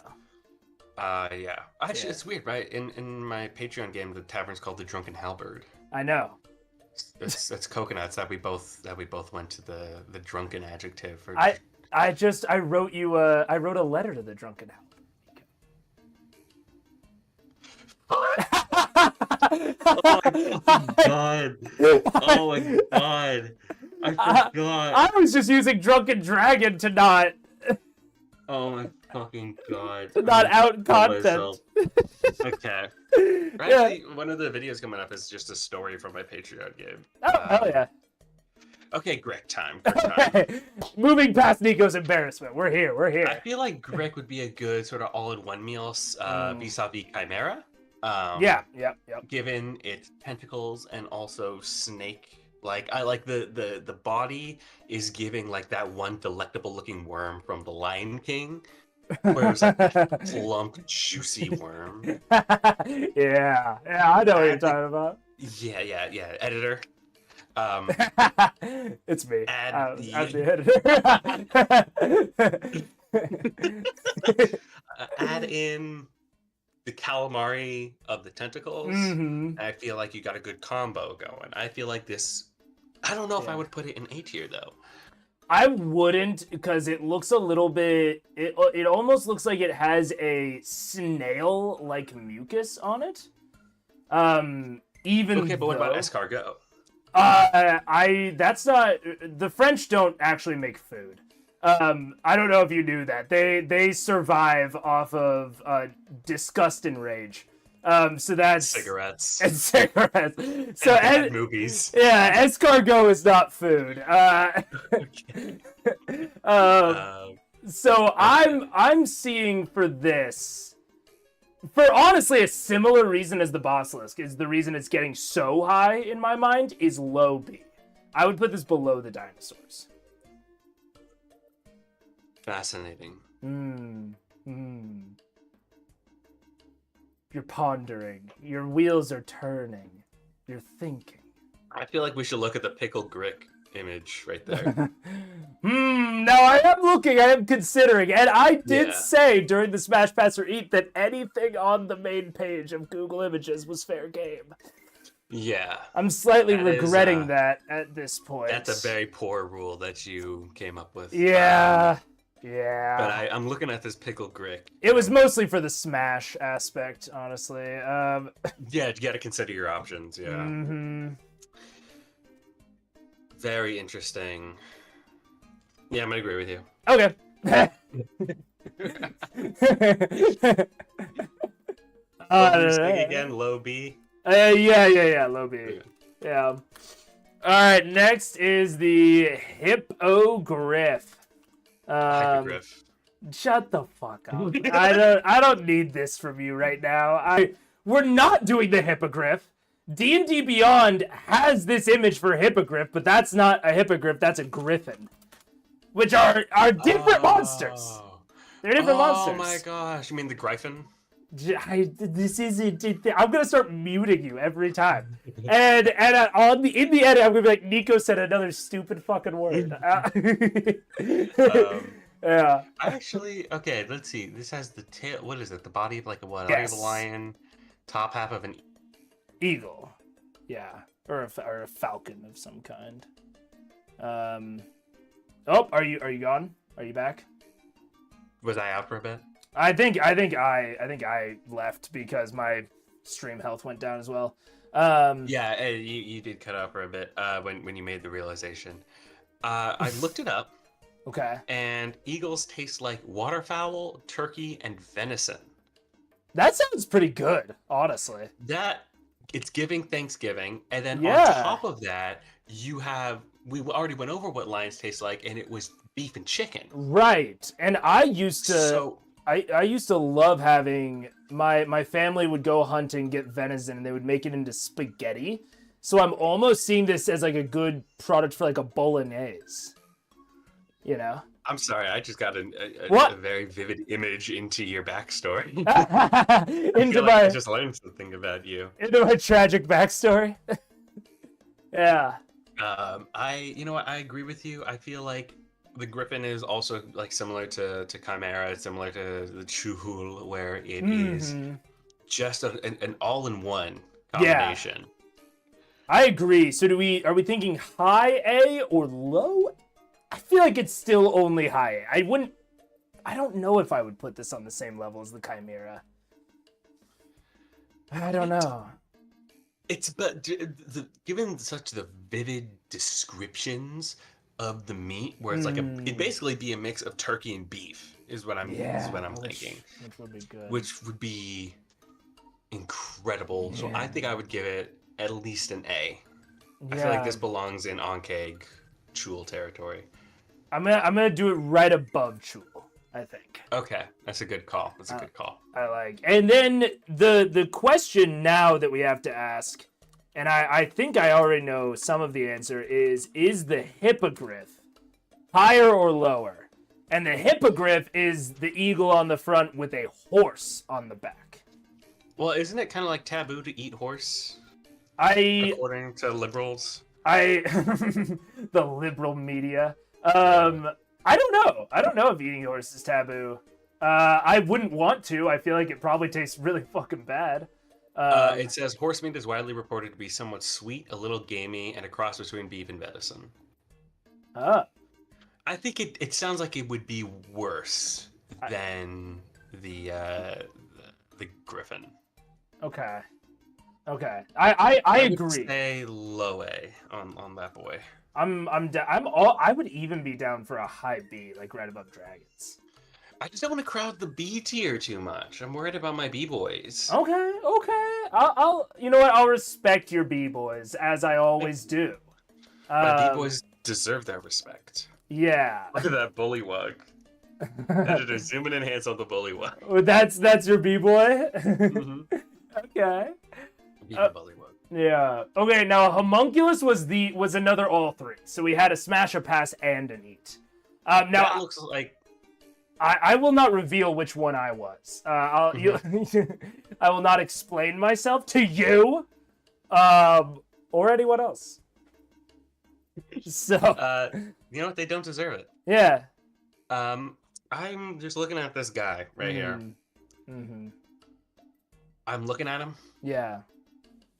Yeah. Actually, it's weird, right? In my Patreon game, the tavern's called the Drunken Halberd. I know. It's coconuts that we both went to the drunken adjective for. I wrote a letter to the Drunken Halberd. Oh my god! Oh my god! I forgot. I was just using Drunken Dragon to not. Oh my fucking god! To not out content. Okay. Actually, one of the videos coming up is just a story from my Patreon game. Oh hell yeah! Okay, Greg time. Moving past Nico's embarrassment, we're here. I feel like Greg would be a good sort of all-in-one meal vis-a-vis Chimera. Yep. Given its tentacles and also snake, like I like the body is giving like that one delectable looking worm from The Lion King, where it's like a plump, juicy worm. Yeah, I know what you're talking about. Yeah. Editor. It's me. Add the editor. Add in the calamari of the tentacles. Mm-hmm. I feel like you got a good combo going. I feel like this. I don't know if I would put it in A tier though. I wouldn't, because it looks a little bit. It almost looks like it has a snail-like mucus on it. Even okay, but what about escargot? That's not. The French don't actually make food. I don't know if you knew that. They survive off of disgust and rage. So that's Cigarettes. and cigarettes. So And bad movies. yeah, escargot is not food. Okay. So I'm seeing for this, for honestly a similar reason as the basilisk, is the reason it's getting so high in my mind is low B. I would put this below the dinosaurs. Fascinating. You're pondering. Your wheels are turning. You're thinking. I feel like we should look at the pickled grick image right there. Now I am looking, I am considering, and I did Yeah. say during the Smash Pass or Eat that anything on the main page of Google Images was fair game. Yeah. I'm slightly That is, regretting that at this point. That's a very poor rule that you came up with. Yeah. But I'm looking at this pickled grick. It was mostly for the Smash aspect, honestly. Yeah, you gotta consider your options, yeah. Mm-hmm. Very interesting. Yeah, I'm gonna agree with you. Okay. What were you saying again? Low B? Yeah, low B. Okay. Yeah. All right, next is the hippogriff. Hippogriff. Shut the fuck up. I don't need this from you right now. We're not doing the hippogriff. D&D Beyond has this image for hippogriff, but that's not a hippogriff, that's a griffin. Which are different monsters. They're different monsters. Oh my gosh, you mean the Gryphon? This isn't. I'm gonna start muting you every time, and in the edit, I'm gonna be like, Nico said another stupid fucking word. Yeah. Actually, okay, let's see. This has the tail. What is it? The body of like a what? Yes. Body of a lion, top half of an Eagle. Yeah, or a falcon of some kind. Oh, are you gone? Are you back? Was I out for a bit? I think I left because my stream health went down as well. Yeah, you did cut out for a bit when you made the realization. I looked it up, Okay. and eagles taste like waterfowl, turkey, and venison. That sounds pretty good, honestly. That it's giving Thanksgiving, and then Yeah. on top of that, we already went over what lions taste like, and it was beef and chicken. Right. And I used to So I used to love having my family would go hunt and get venison and they would make it into spaghetti. So I'm almost seeing this as like a good product for like a bolognese. You know? I'm sorry, I just got a very vivid image into your backstory. I into feel like I just learned something about you. into my tragic backstory. Yeah. You know what? I agree with you. I feel like the Griffin is also like similar to Chimera, similar to the Chuhul, where it is just an all-in-one combination. I agree. So are we thinking high A or low? I feel like it's still only high A. I don't know if I would put this on the same level as the Chimera. I don't know. Given such the vivid descriptions of the meat, where it's like it'd basically be a mix of turkey and beef, is what I'm thinking. Which would be good. Which would be incredible. So I think I would give it at least an A. I feel like this belongs in Onkeg Chul territory. I'm gonna do it right above Chul, I think. Okay, that's a good call. That's a good call. I like. And then the question now that we have to ask, and I think I already know some of the answer, is the hippogriff higher or lower? And the hippogriff is the eagle on the front with a horse on the back. Well, isn't it kind of like taboo to eat horse? According to liberals. the liberal media. I don't know. I don't know if eating horse is taboo. I wouldn't want to. I feel like it probably tastes really fucking bad. It says horse meat is widely reported to be somewhat sweet, a little gamey, and a cross between beef and venison. I think it sounds like it would be worse than the griffin. Okay. Okay. I would agree. say low A on that boy. I would even be down for a high B, like right above Dragons. I just don't want to crowd the B tier too much. I'm worried about my B boys. Okay. I'll you know what? I'll respect your B boys as I always do. My B boys deserve their respect. Yeah. Look at that bullywug. Editor, zoom in and enhance on the bullywug. That's your B boy. Mm-hmm. Okay. Bullywug. Yeah. Okay. Now homunculus was another all three. So we had a smash, a pass, and an eat. Now That looks like I will not reveal which one I was. I will not explain myself to you, or anyone else. So you know what? They don't deserve it. yeah. I'm just looking at this guy right here. Mm-hmm. I'm looking at him. Yeah.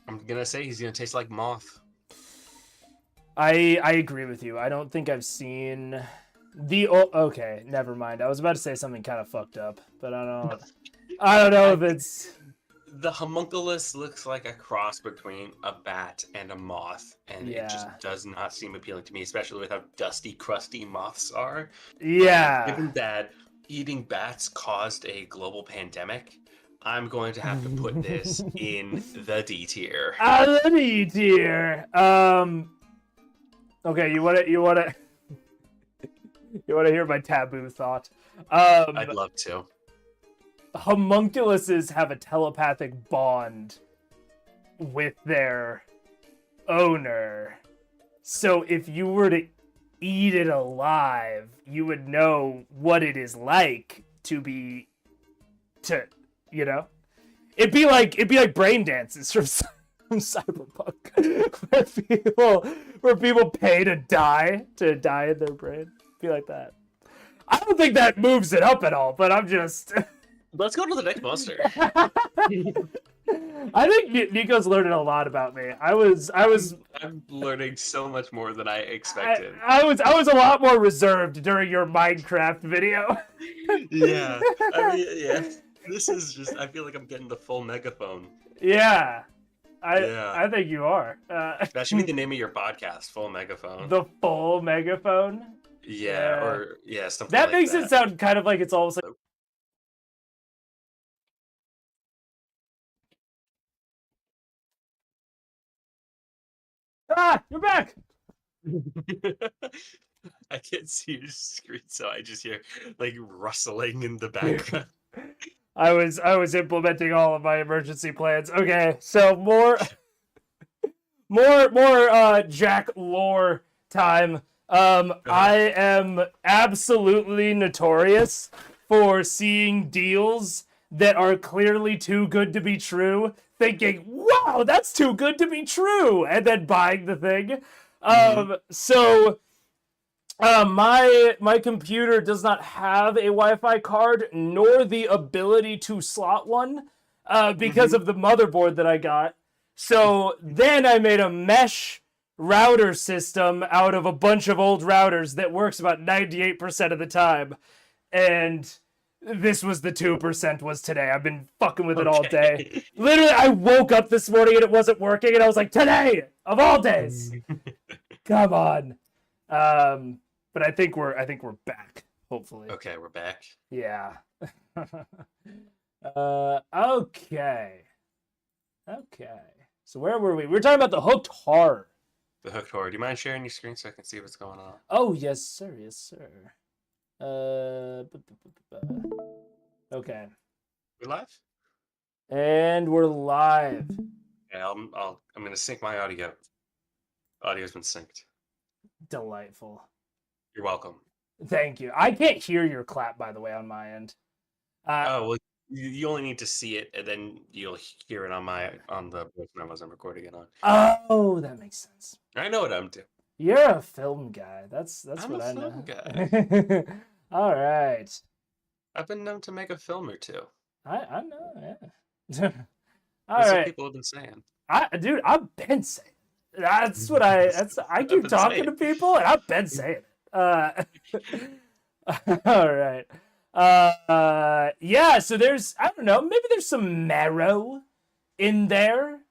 I'm gonna say he's gonna taste like moth. I agree with you. I don't think I've seen okay, never mind. I was about to say something kind of fucked up, but I don't know if it's The homunculus looks like a cross between a bat and a moth, and it just does not seem appealing to me, especially with how dusty, crusty moths are. Yeah. Given that eating bats caused a global pandemic, I'm going to have to put this in the D tier. The D tier. Okay, you wanna hear my taboo thought? I'd love to. Homunculuses have a telepathic bond with their owner. So if you were to eat it alive, you would know what it is like to you know? It'd be like brain dances from Cyberpunk, where people pay to die in their brain. It'd be like that. I don't think that moves it up at all, but I'm just. Let's go to the next monster. I think Nico's learning a lot about me. I'm learning so much more than I expected. I was a lot more reserved during your Minecraft video. Yeah. I mean, yeah. This is just, I feel like I'm getting the full megaphone. Yeah. I think you are. That should be the name of your podcast, Full Megaphone. The full megaphone? Yeah, or something that like makes it sound kind of like it's almost like. Ah, you're back. I can't see your screen, so I just hear like rustling in the background. I was implementing all of my emergency plans. Okay, so more Jack lore time. I am absolutely notorious for seeing deals that are clearly too good to be true, thinking, wow, that's too good to be true, and then buying the thing. So my computer does not have a Wi-Fi card, nor the ability to slot one, because of the motherboard that I got. So then I made a mesh router system out of a bunch of old routers that works about 98% of the time. And this was the 2% was today. I've been fucking with it all day. Literally, I woke up this morning and it wasn't working, and I was like, today, of all days. Come on. But I think we're back, hopefully. Okay, we're back. Yeah. Okay. So where were we? We were talking about the hooked horror. The hooked horror. Do you mind sharing your screen so I can see what's going on? Oh, yes, sir. Okay. We're live? And we're live. Yeah, I'm gonna sync my audio. Audio's been synced. Delightful. You're welcome. Thank you. I can't hear your clap, by the way, on my end. Well, you only need to see it, and then you'll hear it on the voice memos I'm recording it on. Oh, that makes sense. I know what I'm doing. You're a film guy. That's I'm what a I know. film guy. All right. I've been known to make a film or two. I know. Yeah. All That's right. what people have been saying. Dude, I've been saying. That's what I keep talking to people, and I've been saying it. All right. Yeah, so there's, I don't know, maybe there's some marrow in there.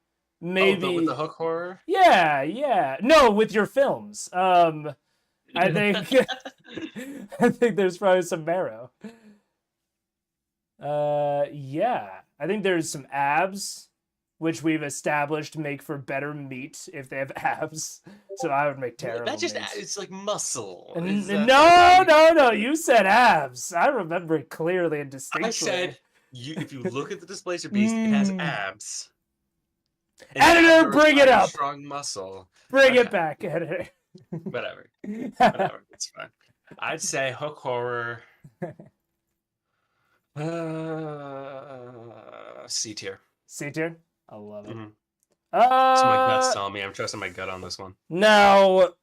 maybe with the hook horror. yeah. No, with your films. I think I think there's probably some marrow. Yeah. I think there's some abs, which we've established make for better meat if they have abs. So I would make terrible That just meat. it's like muscle. No. You said abs. I remember it clearly and distinctly. I said if you look at the Displacer Beast, it has abs. And Editor, abs are a bring sign it of up. Strong muscle. Bring it back, editor. Whatever. It's fine. I'd say hook horror. C tier. C tier. I love it. Mm-hmm. So my gut's telling me. I'm trusting my gut on this one. Now,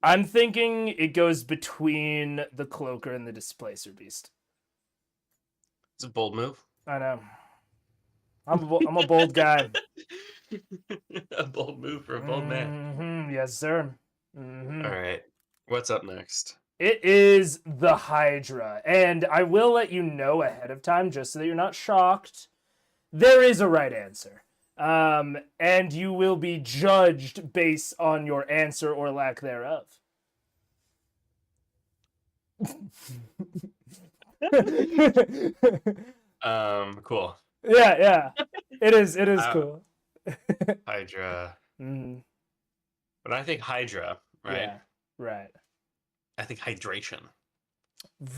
I'm thinking it goes between the Cloaker and the Displacer Beast. It's a bold move. I know. I'm a bold guy. A bold move for a bold man. Yes, sir. Mm-hmm. All right. What's up next? It is the Hydra. And I will let you know ahead of time, just so that you're not shocked. There is a right answer. And you will be judged based on your answer or lack thereof. Cool. Yeah. It is cool. Hydra. Mm-hmm. But I think Hydra, right? Yeah, right. I think hydration.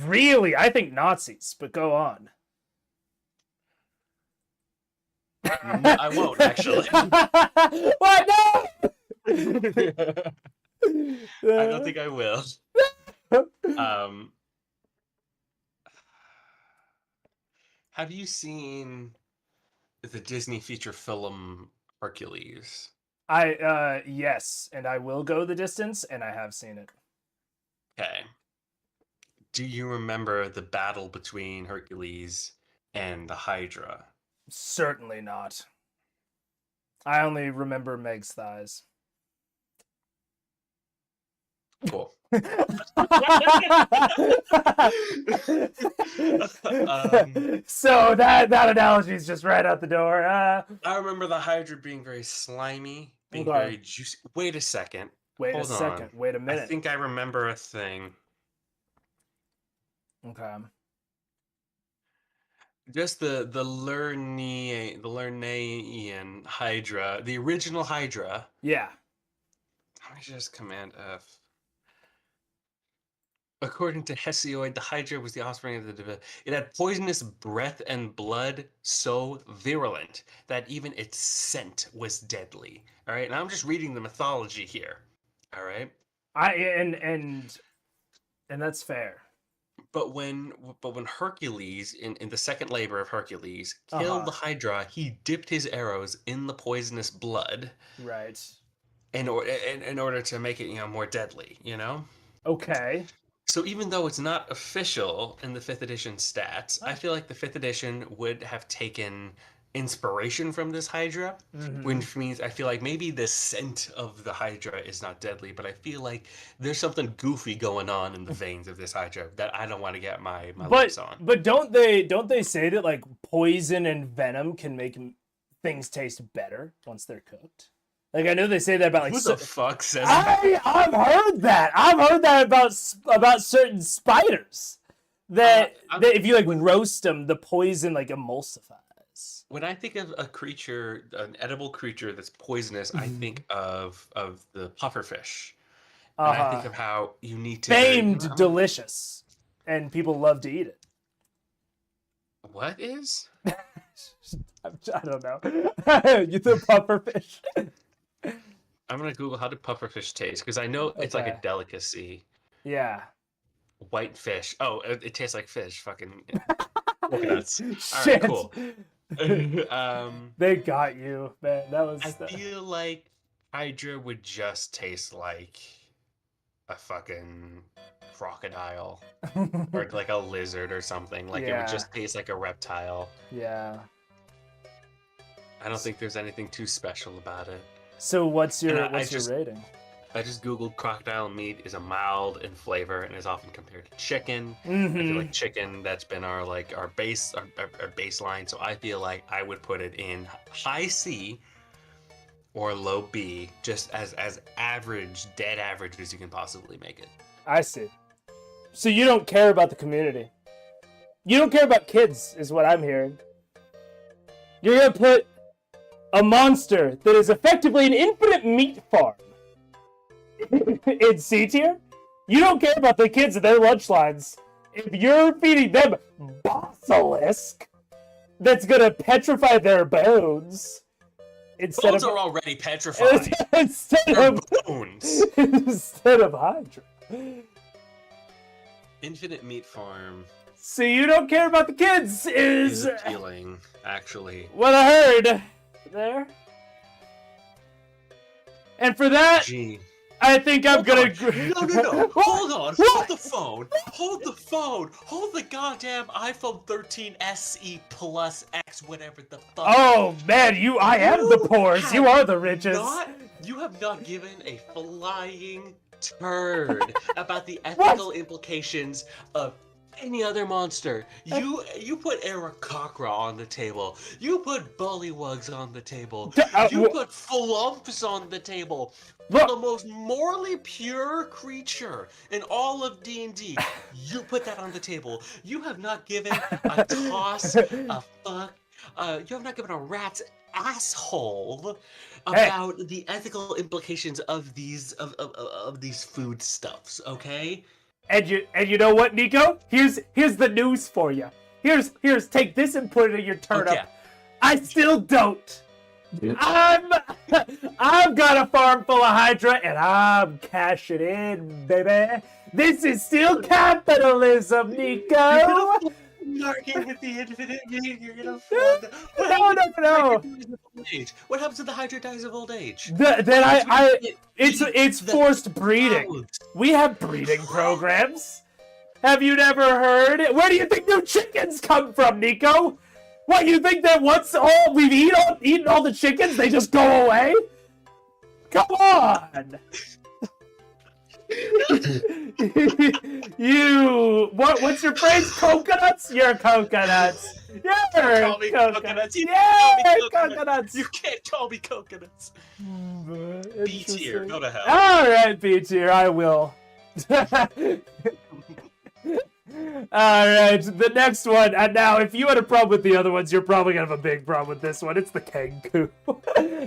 Really? I think Nazis, but go on. No, I won't, actually. What? No! I don't think I will. Have you seen the Disney feature film Hercules? Yes, and I will go the distance, and I have seen it. Okay. Do you remember the battle between Hercules and the Hydra? Certainly not. I only remember Meg's thighs. Cool. So that analogy is just right out the door. I remember the Hydra being very slimy, being very juicy. Wait a second. Hold on. Wait a minute. I think I remember a thing. Okay. Just the Lernaean Hydra, the original Hydra. Yeah. Let me just Command F. According to Hesiod, the Hydra was the offspring of the... It had poisonous breath and blood so virulent that even its scent was deadly. All right, and I'm just reading the mythology here. All right. And that's fair. But when Hercules in the second labor of Hercules killed the Hydra, he dipped his arrows in the poisonous blood. Right. In order to make it more deadly. Okay. So even though it's not official in the 5th edition stats, I feel like the 5th edition would have taken inspiration from this Hydra, which means I feel like maybe the scent of the Hydra is not deadly, but I feel like there's something goofy going on in the veins of this Hydra that I don't want to get my lips on. But don't they say that like poison and venom can make things taste better once they're cooked? Like I know they say that about like who the fuck says that? I've heard that. I've heard that about certain spiders. That if you like roast them, the poison like emulsifies. When I think of a creature, an edible creature that's poisonous, I think of the pufferfish. And I think of how you need to famed delicious, and people love to eat it. What is? I don't know. You the pufferfish. I'm gonna Google how do pufferfish taste because I know it's like a delicacy. Yeah. White fish. Oh, it tastes like fish. Fucking coconuts. Shit. All right, cool. They got you, man. That was. I feel like Hydra would just taste like a fucking crocodile or like a lizard or something. Like it would just taste like a reptile. Yeah. I don't think there's anything too special about it. So what's your rating? I just googled crocodile meat is a mild in flavor and is often compared to chicken. I feel Mm-hmm. like chicken, that's been our baseline. So I feel like I would put it in high C or low B, just as average, dead average as you can possibly make it. I see. So you don't care about the community. You don't care about kids, is what I'm hearing. You're gonna put a monster that is effectively an infinite meat farm in C tier? You don't care about the kids at their lunch lines. If you're feeding them basilisk that's gonna petrify their bones instead Bones of are already petrified. instead They're of bones. instead of Hydra. Infinite Meat Farm So you don't care about the kids is is appealing, actually. what I heard there. And for that, Gee. I think I'm gonna. No. Hold on. What? Hold the phone. Hold the phone. Hold the goddamn iPhone 13 SE Plus X, whatever the fuck. Oh man, I am the poors. You are the riches. You have not given a flying turd about the ethical implications of any other monster. You put Aarakocra on the table. You put Bullywugs on the table. You put Flumps on the table. Look. The most morally pure creature in all of D&D. You put that on the table. You have not given a toss, a fuck. You have not given a rat's asshole about the ethical implications of these foodstuffs. Okay. And you know what, Nico? Here's the news for you. Here's take this and put it in your turnip. Okay. I still don't. I've got a farm full of Hydra and I'm cashing in, baby. This is still capitalism, Nico. Narking with the infinite meat, you're gonna No. What happens if the Hydra dies of old age? It's forced breeding. We have breeding programs. Have you never heard? Where do you think new chickens come from, Nico? What, you think that once we've eaten all the chickens, they just go away? Come on! What's your phrase? Coconuts? You're coconuts. Call me coconuts. Coconuts. You can't call me coconuts. B tier, go to hell. Alright, B tier, I will. Alright, the next one. And now, if you had a problem with the other ones, you're probably gonna have a big problem with this one. It's the Kenku.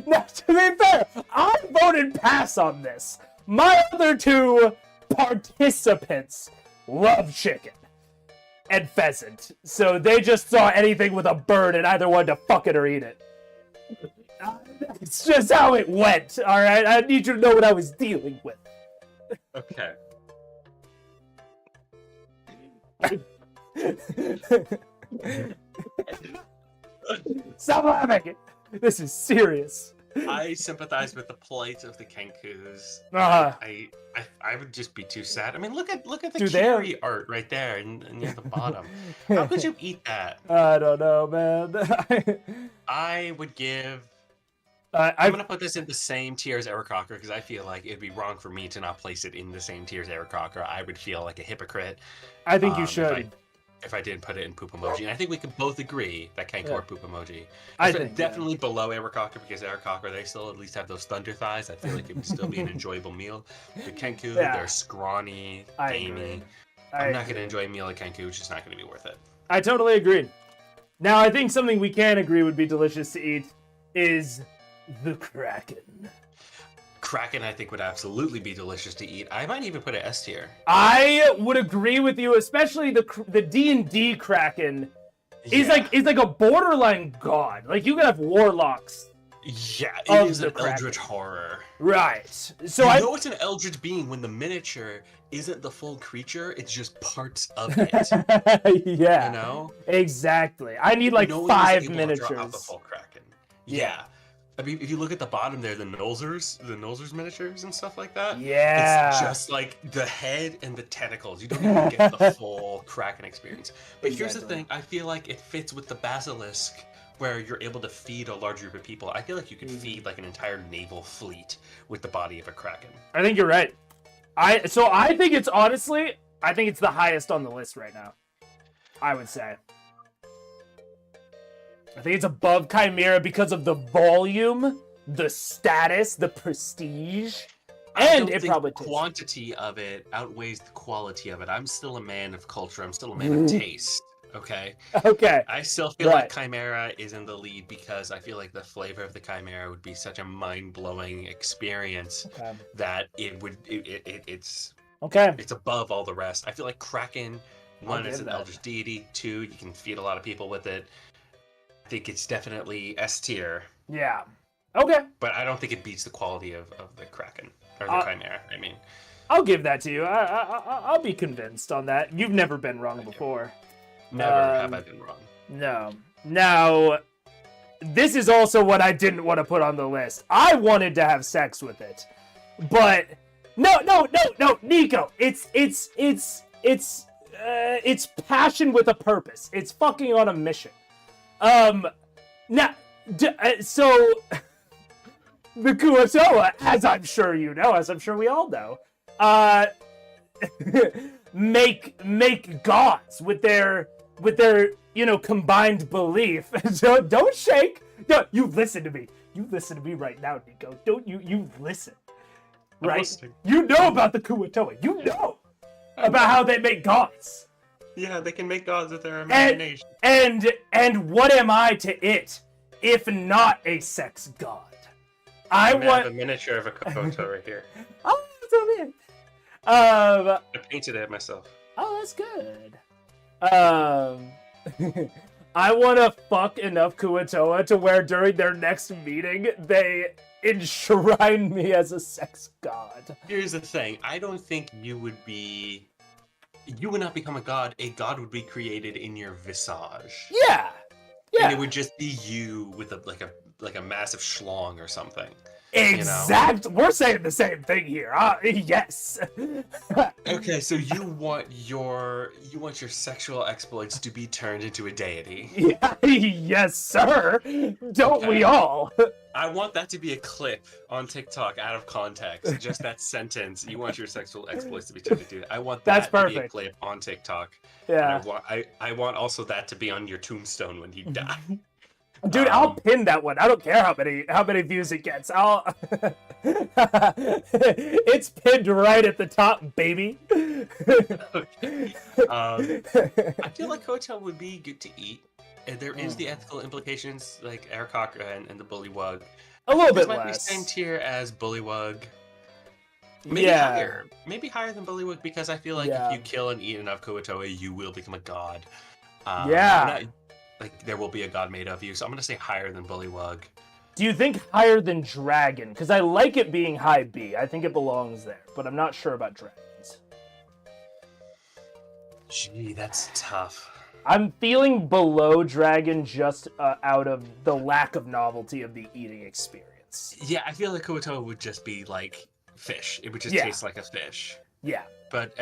Now, to be fair, I voted pass on this. My other two participants love chicken and pheasant, so they just saw anything with a bird and either wanted to fuck it or eat it. It's just how it went, alright? I need you to know what I was dealing with. Okay. Stop laughing! This is serious. I sympathize with the plight of the Kenkus. I would just be too sad. I mean, look at the Kiri art right there and near the bottom. How could you eat that? I don't know, man. I would give. I'm gonna put this in the same tier as Aarakocra because I feel like it'd be wrong for me to not place it in the same tier as Aarakocra. I would feel like a hypocrite. I think you should. If I didn't put it in poop emoji, and I think we can both agree that Kenku are poop emoji. I think definitely below Aarakocra because Aarakocra, they still at least have those thunder thighs. I feel like it would still be an enjoyable meal. The Kenku, they're scrawny, gamey. I'm not gonna enjoy a meal at Kenku. It's just not gonna be worth it. I totally agree. Now, I think something we can agree would be delicious to eat is the Kraken. Kraken, I think, would absolutely be delicious to eat. I might even put it S tier. I would agree with you, especially the D&D Kraken is like a borderline god. Like, you could have warlocks. Yeah, it is an eldritch horror. Right. So I know it's an eldritch being when the miniature isn't the full creature, it's just parts of it. Yeah. You know? Exactly. I need like 5 miniatures. Out the full Kraken. Yeah. I mean, if you look at the bottom there, the Nolzur's miniatures and stuff like that. Yeah. It's just like the head and the tentacles. You don't even get the full Kraken experience. But here's the thing, I feel like it fits with the basilisk where you're able to feed a large group of people. I feel like you could feed like an entire naval fleet with the body of a kraken. I think you're right. I think it's honestly, I think it's the highest on the list right now. I would say. I think it's above Chimera because of the volume, the status, the prestige, and it probably the quantity of it outweighs the quality of it. I'm still a man of culture. I'm still a man of taste. Okay. Okay. I still feel like Chimera is in the lead because I feel like the flavor of the Chimera would be such a mind-blowing experience that it's above all the rest. I feel like Kraken, one, it's an eldritch deity. Two, you can feed a lot of people with it. I think it's definitely S tier. Yeah. Okay. But I don't think it beats the quality of the Kraken or the Chimera. I mean, I'll give that to you. I'll be convinced on that. You've never been wrong before. Never have I been wrong. No. Now, this is also what I didn't want to put on the list. I wanted to have sex with it, but no, Nico. It's passion with a purpose. It's fucking on a mission. Now, so the Kuo-toa, as I'm sure you know, as I'm sure we all know, make gods with their combined belief. So don't shake. No, you listen to me. You listen to me right now, Nico. Don't you listen. Right? You know about the Kuo-toa. You know about how they make gods. Yeah, they can make gods with their imagination. And what am I to it, if not a sex god? I want a miniature of a Kuo-toa right here. Oh, that's so weird. I painted it myself. Oh, that's good. I want to fuck enough Kuo-toa to where during their next meeting they enshrine me as a sex god. Here's the thing: I don't think you would not become a god. A god would be created in your visage. Yeah. And it would just be you with like a massive schlong or something. Exact. You know? We're saying the same thing here. Yes. Okay, so you want your sexual exploits to be turned into a deity. Yeah, yes, sir. Don't we all? I want that to be a clip on TikTok out of context. Just that sentence. You want your sexual exploits to be turned into. I want that to be a clip on TikTok. Yeah. And I want also that to be on your tombstone when you die. Dude, I'll pin that one. I don't care how many views it gets. It's pinned right at the top, baby. Okay. I feel like hotel would be good to eat. And there is the ethical implications, like Arakaka and the Bullywug. A little bit might less. Be same tier as Bullywug. Maybe higher. Maybe higher than Bullywug because I feel like if you kill and eat enough Kuo-toa, you will become a god. Like, there will be a god made of you, so I'm gonna say higher than Bullywug. Do you think higher than Dragon? Because I like it being high B. I think it belongs there, but I'm not sure about Dragons. Gee, that's tough. I'm feeling below Dragon just out of the lack of novelty of the eating experience. Yeah, I feel like Kuo-toa would just be like fish. It would just taste like a fish. Yeah. But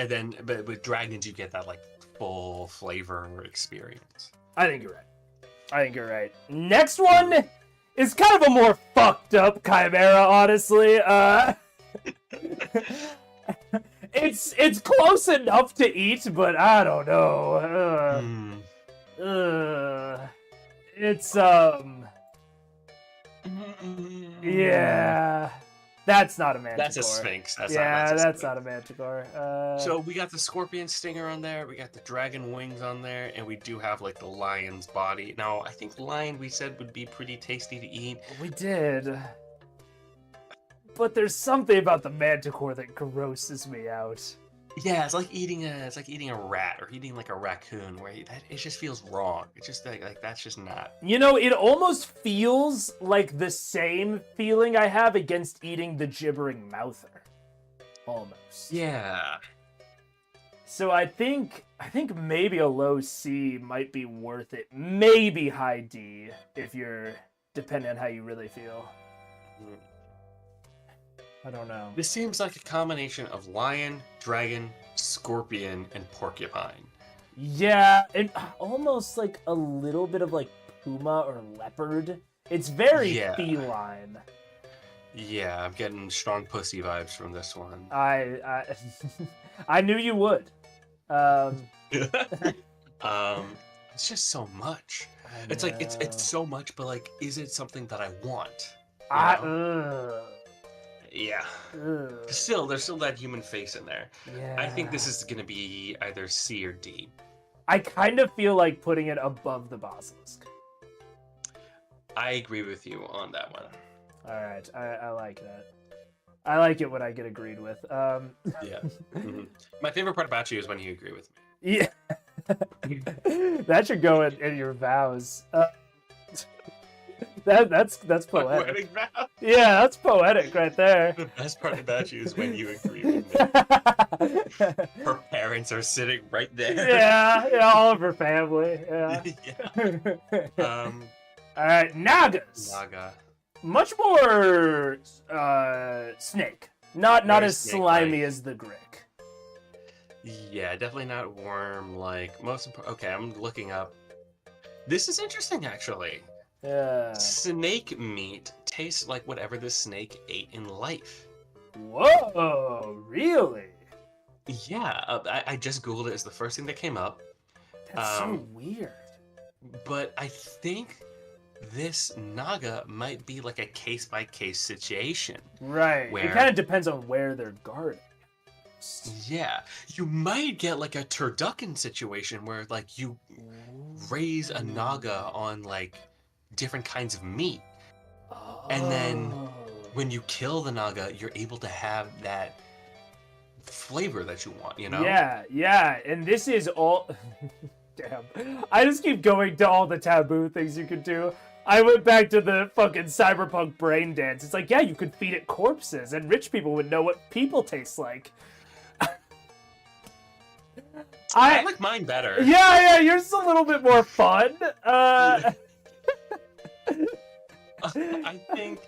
with Dragons, you get that like full flavor experience. I think you're right. Next one is kind of a more fucked up Chimera, honestly. It's close enough to eat, but I don't know. It's yeah. That's not a manticore. That's a sphinx. That's not a manticore. So we got the scorpion stinger on there, we got the dragon wings on there, and we do have like the lion's body. Now, I think lion we said would be pretty tasty to eat. We did. But there's something about the manticore that grosses me out. Yeah, it's like eating a rat or eating like a raccoon, where it just feels wrong. It's just like that's just not. You know, it almost feels like the same feeling I have against eating the gibbering mouther. Almost. Yeah. So I think maybe a low C might be worth it. Maybe high D if you're depending on how you really feel. I don't know. This seems like a combination of lion, dragon, scorpion, and porcupine. Yeah, and almost like a little bit of like puma or leopard. It's very Yeah. feline. Yeah, I'm getting strong pussy vibes from this one. I I knew you would. It's just so much. I It's like it's know. so much, but like, is it something that I want? Yeah. Ugh. Still, there's still that human face in there. Yeah. I think this is gonna be either C or D. I kind of feel like putting it above the basilisk. I agree with you on that one. All right, I like that. I like it when I get agreed with. Yeah. My favorite part about you is when you agree with me. Yeah. That should go in your vows. That's poetic. Wedding vow? Yeah, that's poetic right there. The best part about you is when you agree with me. Her parents are sitting right there. Yeah, all of her family. Yeah. Yeah. All right, Nagas. Naga. Much more snake. Not Very as snake-like. slimy as the Grick. Yeah, definitely not worm like okay, I'm looking up. This is interesting actually. Yeah. Snake meat tastes like whatever the snake ate in life. Whoa, really? Yeah, I just googled it. It's the first thing that came up. That's so weird. But I think this naga might be like a case-by-case situation. Right. Where- It kind of depends on where they're guarding. Yeah, you might get like a turducken situation where like you raise a naga on like different kinds of meat. And then Oh. when you kill the naga, you're able to have that flavor that you want, you know? Yeah, and this is all... Damn. I just keep going to all the taboo things you could do. I went back to the fucking cyberpunk brain dance. It's like, yeah, you could feed it corpses, and rich people would know what people taste like. I like mine better. Yeah, yours is a little bit more fun. I think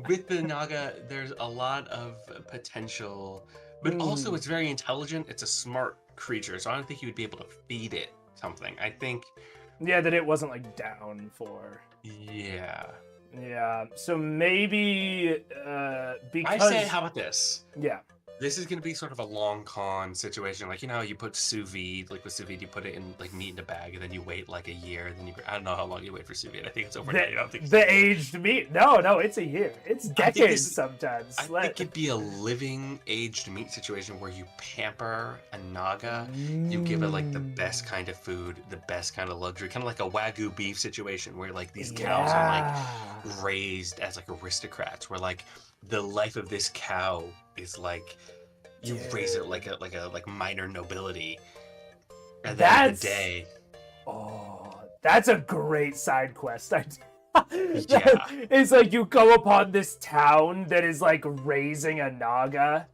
with the naga, there's a lot of potential, but also it's very intelligent. It's a smart creature, so I don't think you would be able to feed it something. I think... Yeah, that it wasn't, like, down for... Yeah. Yeah, so maybe, because... I say, how about this? Yeah. This is going to be sort of a long con situation. Like, you know, you put sous vide, like with sous vide, you put it in like meat in a bag and then you wait like a year. And then I don't know how long you wait for sous vide. I think it's overnight. I don't think The aged meat. No, it's a year. It's decades sometimes. I think it'd be a living aged meat situation where you pamper a naga. You give it like the best kind of food, the best kind of luxury, kind of like a Wagyu beef situation where like these cows are like raised as like aristocrats, where like the life of this cow is like you raise it like a minor nobility, and then the day. Oh, that's a great side quest idea. Yeah. It's like you go upon this town that is like raising a naga.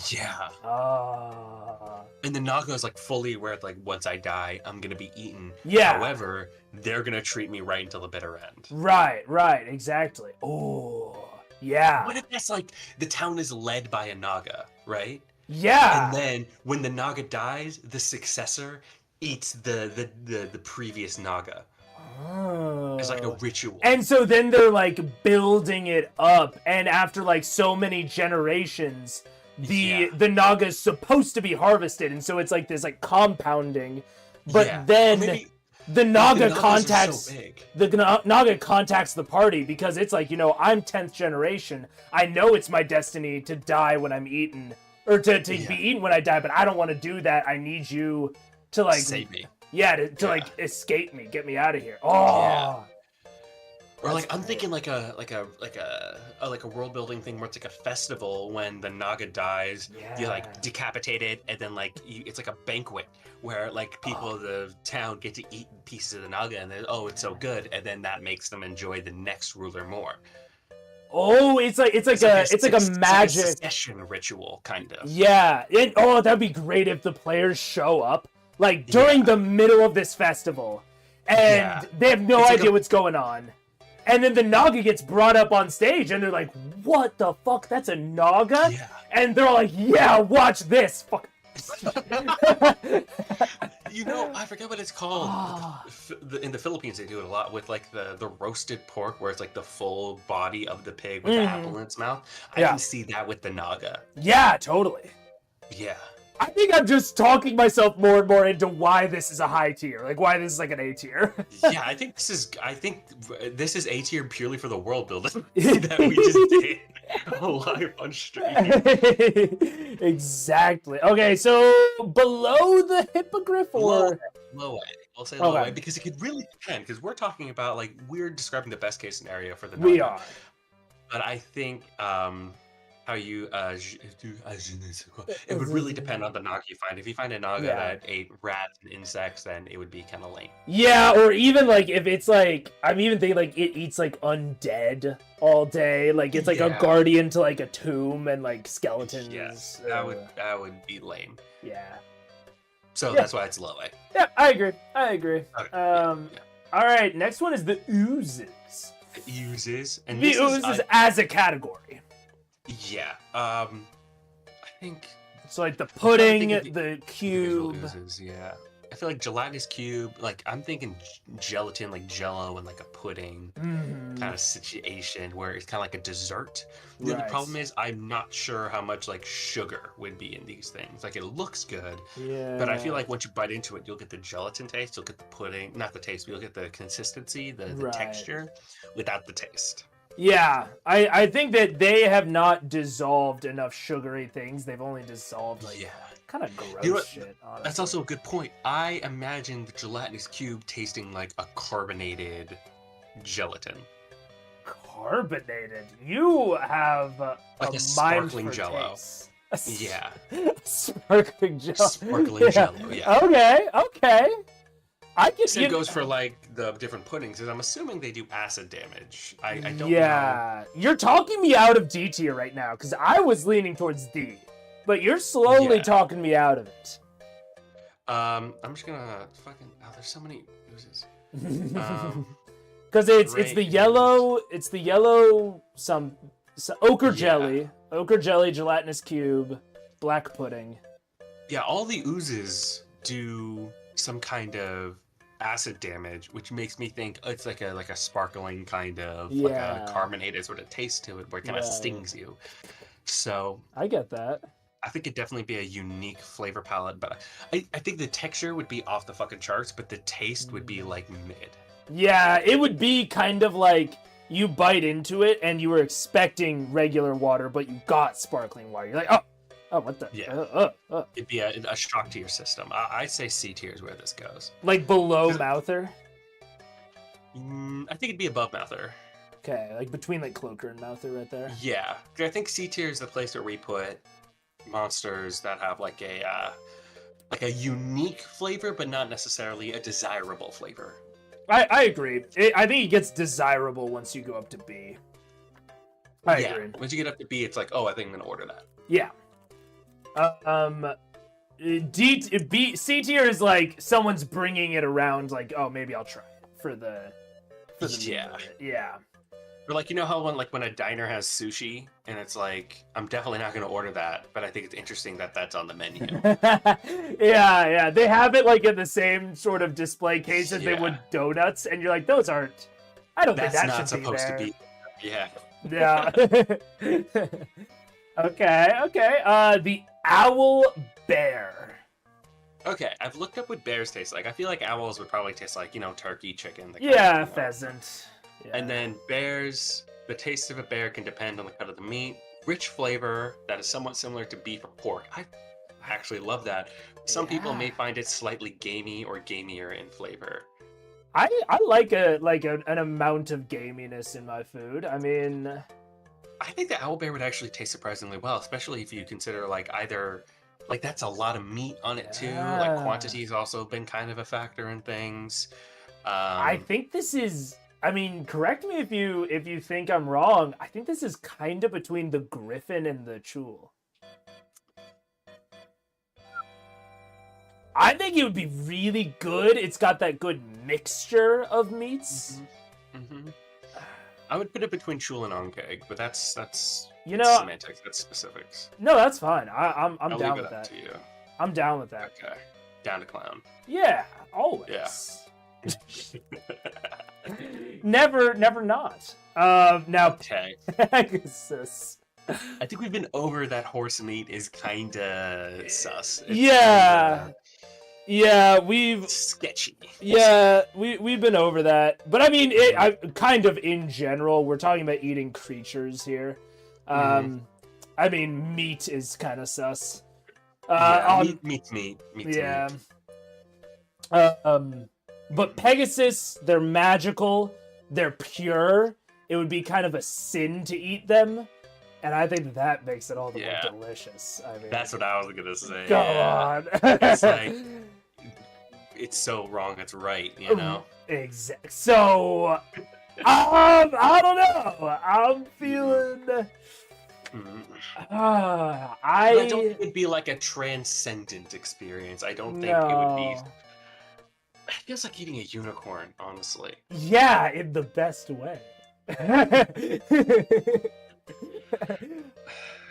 Yeah. Oh. And the naga is like fully aware, like once I die, I'm gonna be eaten. Yeah. However, they're gonna treat me right until the bitter end. Right, exactly. Oh, yeah. What if that's like the town is led by a naga, right? Yeah. And then when the naga dies, the successor eats the previous naga. Oh. It's like a ritual. And so then they're like building it up, and after like so many generations, the naga's supposed to be harvested, and so it's like this like compounding. But then the naga contacts naga contacts the party because it's like, you know, I'm 10th generation. I know it's my destiny to die when I'm eaten, or to be eaten when I die, but I don't want to do that. I need you to like save me. Yeah, to like escape me, get me out of here. Oh. Yeah. Or like I'm thinking like a world building thing where it's like a festival when the naga dies, you like decapitate it, and then like it's like a banquet where like people of the town get to eat pieces of the naga, and then it's so good, and then that makes them enjoy the next ruler more. Oh, it's like a magic succession ritual kind of. Yeah. That'd be great if the players show up like during the middle of this festival, and they have no idea what's going on. And then the naga gets brought up on stage, and they're like, "What the fuck? That's a naga?" Yeah. And they're all like, "Yeah, watch this." Fuck. You know, I forget what it's called. Ah. In the Philippines, they do it a lot with like the roasted pork, where it's like the full body of the pig with the apple in its mouth. I Yeah. can see that with the naga. Yeah, totally. Yeah. I think I'm just talking myself more and more into why this is a high tier, like why this is like an A tier. Yeah, I think this is A tier purely for the world building that we just did live on stream. Exactly. Okay, so below the hippogriff or Low A. I'll say low Okay. A because it could really depend. Because we're talking about like we're describing the best case scenario for the we naga. are. But I think how you it would really depend on the naga you find. If you find a naga Yeah. that ate rats and insects, then it would be kind of lame. Yeah, or even like if it's like I'm even thinking like it eats like undead all day, like it's like a Yeah. guardian to like a tomb and like skeletons. Yes, that would be lame. Yeah. So Yeah. that's why it's low A. Yeah, I agree. Okay, All right, next one is the oozes. It uses and The this oozes as a category. yeah. I think So like the trying to pudding, think of the individual cube. oozes, yeah. I feel like gelatinous cube. Like I'm thinking gelatin, like Jello, and like a pudding Mhm. kind of situation where it's kind of like a dessert. The Right. other problem is I'm not sure how much like sugar would be in these things. Like it looks good, Yeah. but I feel like once you bite into it, you'll get the gelatin taste. You'll get the pudding, not the taste, but you'll get the consistency, the Right. texture, without the taste. Yeah, I think that they have not dissolved enough sugary things. They've only dissolved like Yeah. kind of gross You know what? shit. Honestly. That's also a good point. I imagine the gelatinous cube tasting like a carbonated gelatin. Carbonated. You have Like a mind sparkling for Jell-O. taste. Yeah. Sparkling Jello. Sparkling Jell-O, yeah. Okay. I can. Same goes for like the different puddings, because I'm assuming they do acid damage. I don't know. Yeah, you're talking me out of D tier right now because I was leaning towards D, but you're slowly Yeah. talking me out of it. I'm just gonna fucking. Oh, there's so many oozes. Because it's Great. the yellow some ochre Yeah. jelly, gelatinous cube, black pudding. Yeah, all the oozes do some kind of acid damage, which makes me think it's like a sparkling kind of like Yeah. a carbonated sort of taste to it, where it kind of Right. stings you. So I get that. I think it'd definitely be a unique flavor palette, but I think the texture would be off the fucking charts, but the taste would be like mid. Yeah, it would be kind of like you bite into it and you were expecting regular water, but you got sparkling water. You're like, oh, what the? Yeah. It'd be a shock to your system. I'd say C tier is where this goes. Like below mouther. I think it'd be above mouther. Okay, like between like cloaker and mouther right there. Yeah, 'cause I think C tier is the place where we put monsters that have like a unique flavor, but not necessarily a desirable flavor. I agree. I think it gets desirable once you go up to B. I agree. Once you get up to B, it's like, oh, I think I'm gonna order that. Yeah. C tier is like someone's bringing it around. Like, oh, maybe I'll try it for the Yeah. meme of it. Yeah. Or like, you know how when a diner has sushi and it's like, I'm definitely not gonna order that, but I think it's interesting that that's on the menu. yeah. They have it like in the same sort of display case as they Yeah. would donuts, and you're like, those aren't. I don't That's think that not should supposed be there. to be. Yeah. Yeah. Okay. The owl bear. Okay, I've looked up what bears taste like. I feel like owls would probably taste like, turkey, chicken. the kind Yeah, of, you know. pheasant. Yeah. And then bears, the taste of a bear can depend on the cut of the meat. Rich flavor that is somewhat similar to beef or pork. I actually love that. Some people may Yeah. find it slightly gamey or gamier in flavor. I like an amount of gaminess in my food. I mean, I think the owlbear would actually taste surprisingly well, especially if you consider like either like that's a lot of meat on it too. Like Yeah. quantity has also been kind of a factor in things. I think this is. I mean, correct me if you think I'm wrong. I think this is kind of between the griffin and the chul. I think it would be really good. It's got that good mixture of meats. Mm-hmm. I would put it between chul and onkeg, but that's You know, semantics. That's specifics. no, that's fine. I'm I'll down leave with it up that. to you. I'm down with that. Okay. Down to clown. Yeah, always. Yeah. Never not. Now, Okay. Pegasus. I think we've been over that horse meat is kinda sus. It's Yeah. Yeah, we've sketchy. we've been over that. But I mean, I kind of in general, we're talking about eating creatures here. I mean, meat is kind of sus. Meat's meat. Yeah. But Pegasus, they're magical, they're pure. It would be kind of a sin to eat them, and I think that makes it all the more delicious. I mean, that's what I was gonna say. Go on. It's like it's so wrong. It's right. You know. Exactly. So, I don't know. I'm feeling. I don't think it'd be like a transcendent experience. I don't think it would be. It feels like eating a unicorn, honestly. Yeah, in the best way.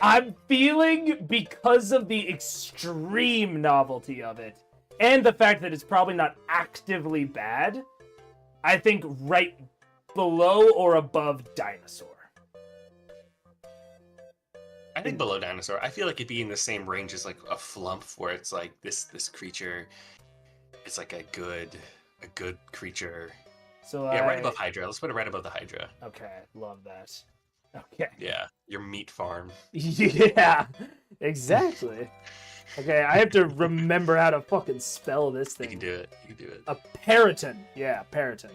I'm feeling, because of the extreme novelty of it, and the fact that it's probably not actively bad, I think right below or above dinosaur. I think below dinosaur. I feel like it'd be in the same range as like a flump, where it's like this creature. It's like a good creature. So right above Hydra. Let's put it right above the Hydra. Okay, love that. Okay. Yeah, your meat farm. Yeah, exactly. Okay, I have to remember how to fucking spell this thing. You can do it. A Periton. Yeah, Periton.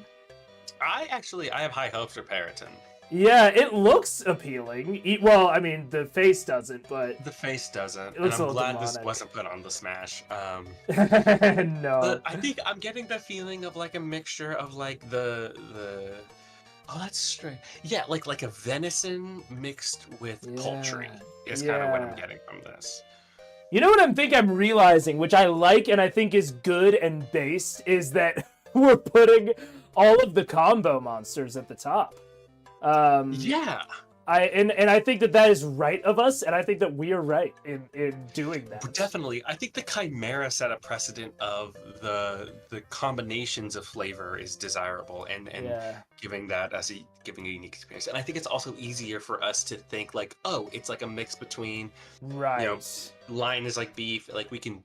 I have high hopes for Periton. Yeah, it looks appealing. Well, I mean, the face doesn't, but... The face doesn't, and I'm glad this wasn't put on the Smash. No. But I think I'm getting the feeling of like a mixture of like the... Oh, that's strange. Yeah, like a venison mixed with poultry is kind of what I'm getting from this. You know what I'm realizing, which I like and I think is good and based, is that we're putting all of the combo monsters at the top. Yeah. I think that is right of us, and I think that we are right in doing that. Definitely. I think the Chimera set a precedent of the combinations of flavor is desirable and giving that as giving a unique experience. And I think it's also easier for us to think like, oh, it's like a mix between lion is like beef, like we can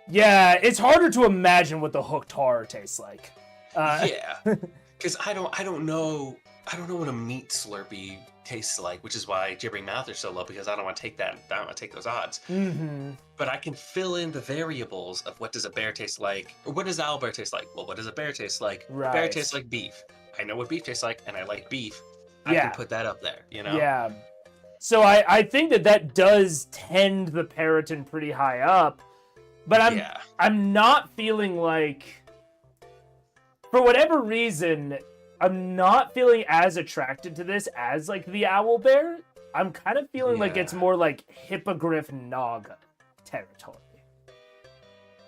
Yeah, it's harder to imagine what the hooked horror tastes like. Because I don't know what a meat Slurpee tastes like, which is why Gibbering Mouth are so low, because I don't want to take that. I don't want to take those odds. Mm-hmm. But I can fill in the variables of what does a bear taste like, or what does owlbear taste like. Well, what does a bear taste like? Right. A bear tastes like beef. I know what beef tastes like, and I like beef. I can put that up there, you know? Yeah. So I think that does tend the Periton pretty high up, but I'm not feeling like, for whatever reason, I'm not feeling as attracted to this as like the owlbear. I'm kind of feeling like it's more like Hippogriff Naga territory.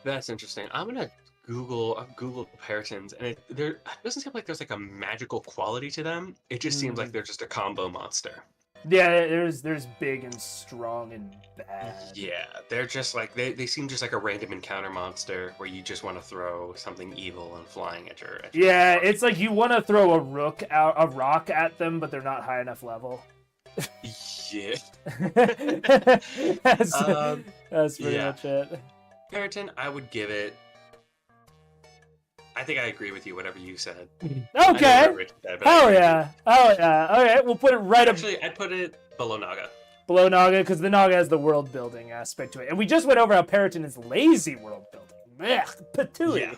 That's interesting. I'm gonna Google Peritons, and there doesn't seem like there's like a magical quality to them. It just seems like they're just a combo monster. Yeah, there's big and strong and bad. Yeah, they're just like they seem just like a random encounter monster where you just want to throw something evil and flying at your. Yeah, it's like you want to throw a rock at them, but they're not high enough level. Yeah. That's pretty much it. Periton, I would give it. I think I agree with you, whatever you said. Okay. Hell yeah. Okay, we'll put it right up. Actually, I'd put it below Naga. Below Naga, because the Naga has the world building aspect to it. And we just went over how Periton is lazy world building. Ugh, patooey. Yeah.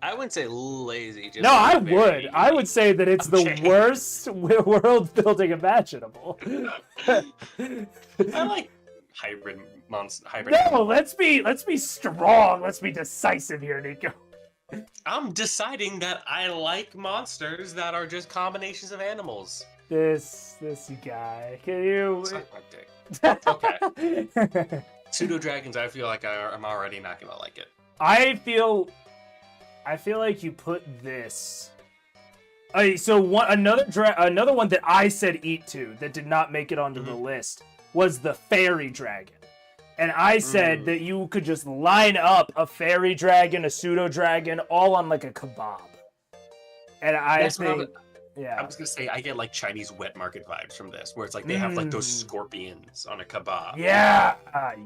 I wouldn't say lazy. Just no, I would. I would say that it's the worst world building imaginable. I like hybrid monster. No, let's be strong. Let's be decisive here, Nico. I'm deciding that I like monsters that are just combinations of animals. This guy. Can you? Suck my dick. Okay. Pseudo dragons. I feel like I'm already not gonna like it. I feel like you put this. So another one that I said eat to that did not make it onto the list was the fairy dragon. And I said that you could just line up a fairy dragon, a pseudo dragon, all on like a kebab. And I think, I was gonna say I get like Chinese wet market vibes from this, where it's like they have like those scorpions on a kebab. Yeah,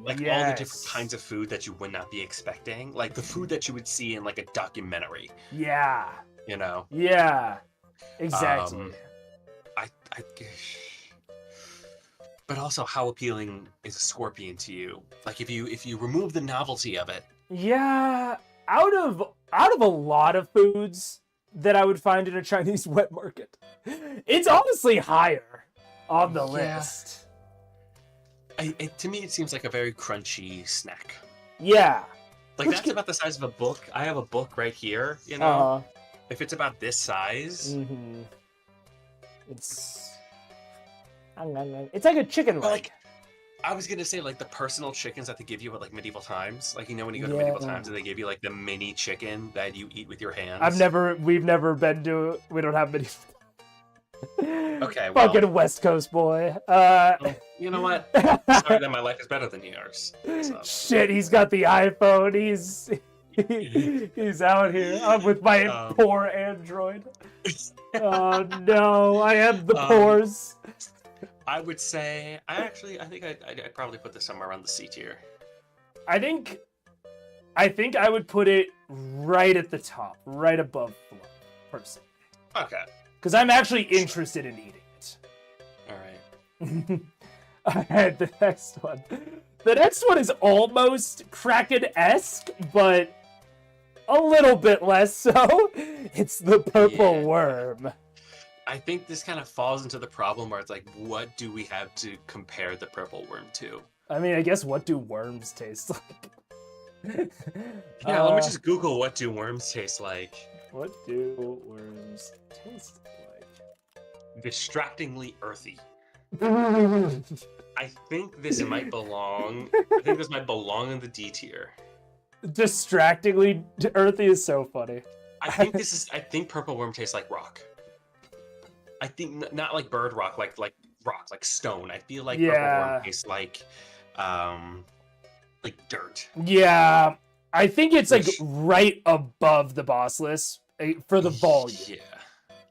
like all the different kinds of food that you would not be expecting, like the food that you would see in like a documentary. Yeah. You know. Yeah. Exactly. But also, how appealing is a scorpion to you? Like, if you remove the novelty of it. Yeah, out of a lot of foods that I would find in a Chinese wet market, it's honestly higher on the list. To me, it seems like a very crunchy snack. Yeah, like that's about the size of a book. I have a book right here. You know, if it's about this size, it's like a chicken leg. Like, I was gonna say, like, the personal chickens that they give you at like medieval times. Like, you know, when you go to medieval times and they give you like the mini chicken that you eat with your hands. We've never been to. We don't have medieval. Okay, well, fucking West Coast boy. You know what? Sorry that my life is better than yours. So. Shit, he's got the iPhone. He's out here. I'm with my poor Android. Oh no, I have the pores. I would say, I think I'd probably put this somewhere around the C tier. I think I would put it right at the top, right above flow, personally. Okay. Because I'm actually interested in eating it. All right. Alright, the next one. The next one is almost Kraken-esque, but a little bit less so. It's the purple worm. I think this kind of falls into the problem where it's like, what do we have to compare the purple worm to? I mean, I guess what do worms taste like? Yeah, let me just Google what do worms taste like. What do worms taste like? Distractingly earthy. I think this might belong. I think this might belong in the D tier. Distractingly earthy is so funny. I think purple worm tastes like rock. I think not like bird rock, like rock, like stone. I feel like purple worm tastes like dirt. Yeah, I think it's like right above the boss list for the volume.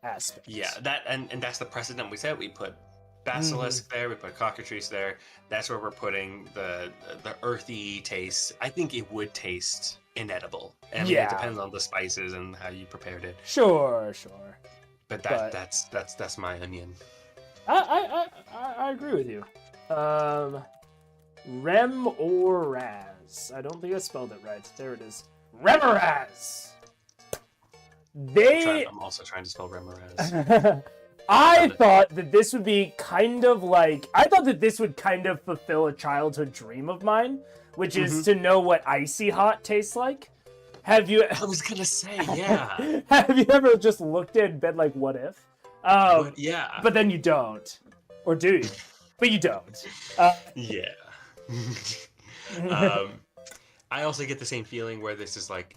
Aspect. Yeah, that and that's the precedent we set. We put basilisk there, we put cockatrice there. That's where we're putting the earthy taste. I think it would taste inedible. I mean, it depends on the spices and how you prepared it. Sure. But that's my onion. I agree with you. Rem or Raz? I don't think I spelled it right. There it is. Remoraz. I'm also trying to spell Remoraz. I thought that this would be kind of like... I thought that this would kind of fulfill a childhood dream of mine, which is to know what icy hot tastes like. Have you... I was gonna say, yeah. Have you ever just looked at it and been like, what if? Yeah. But then you don't. Or do you? But you don't. Yeah. I also get the same feeling where this is like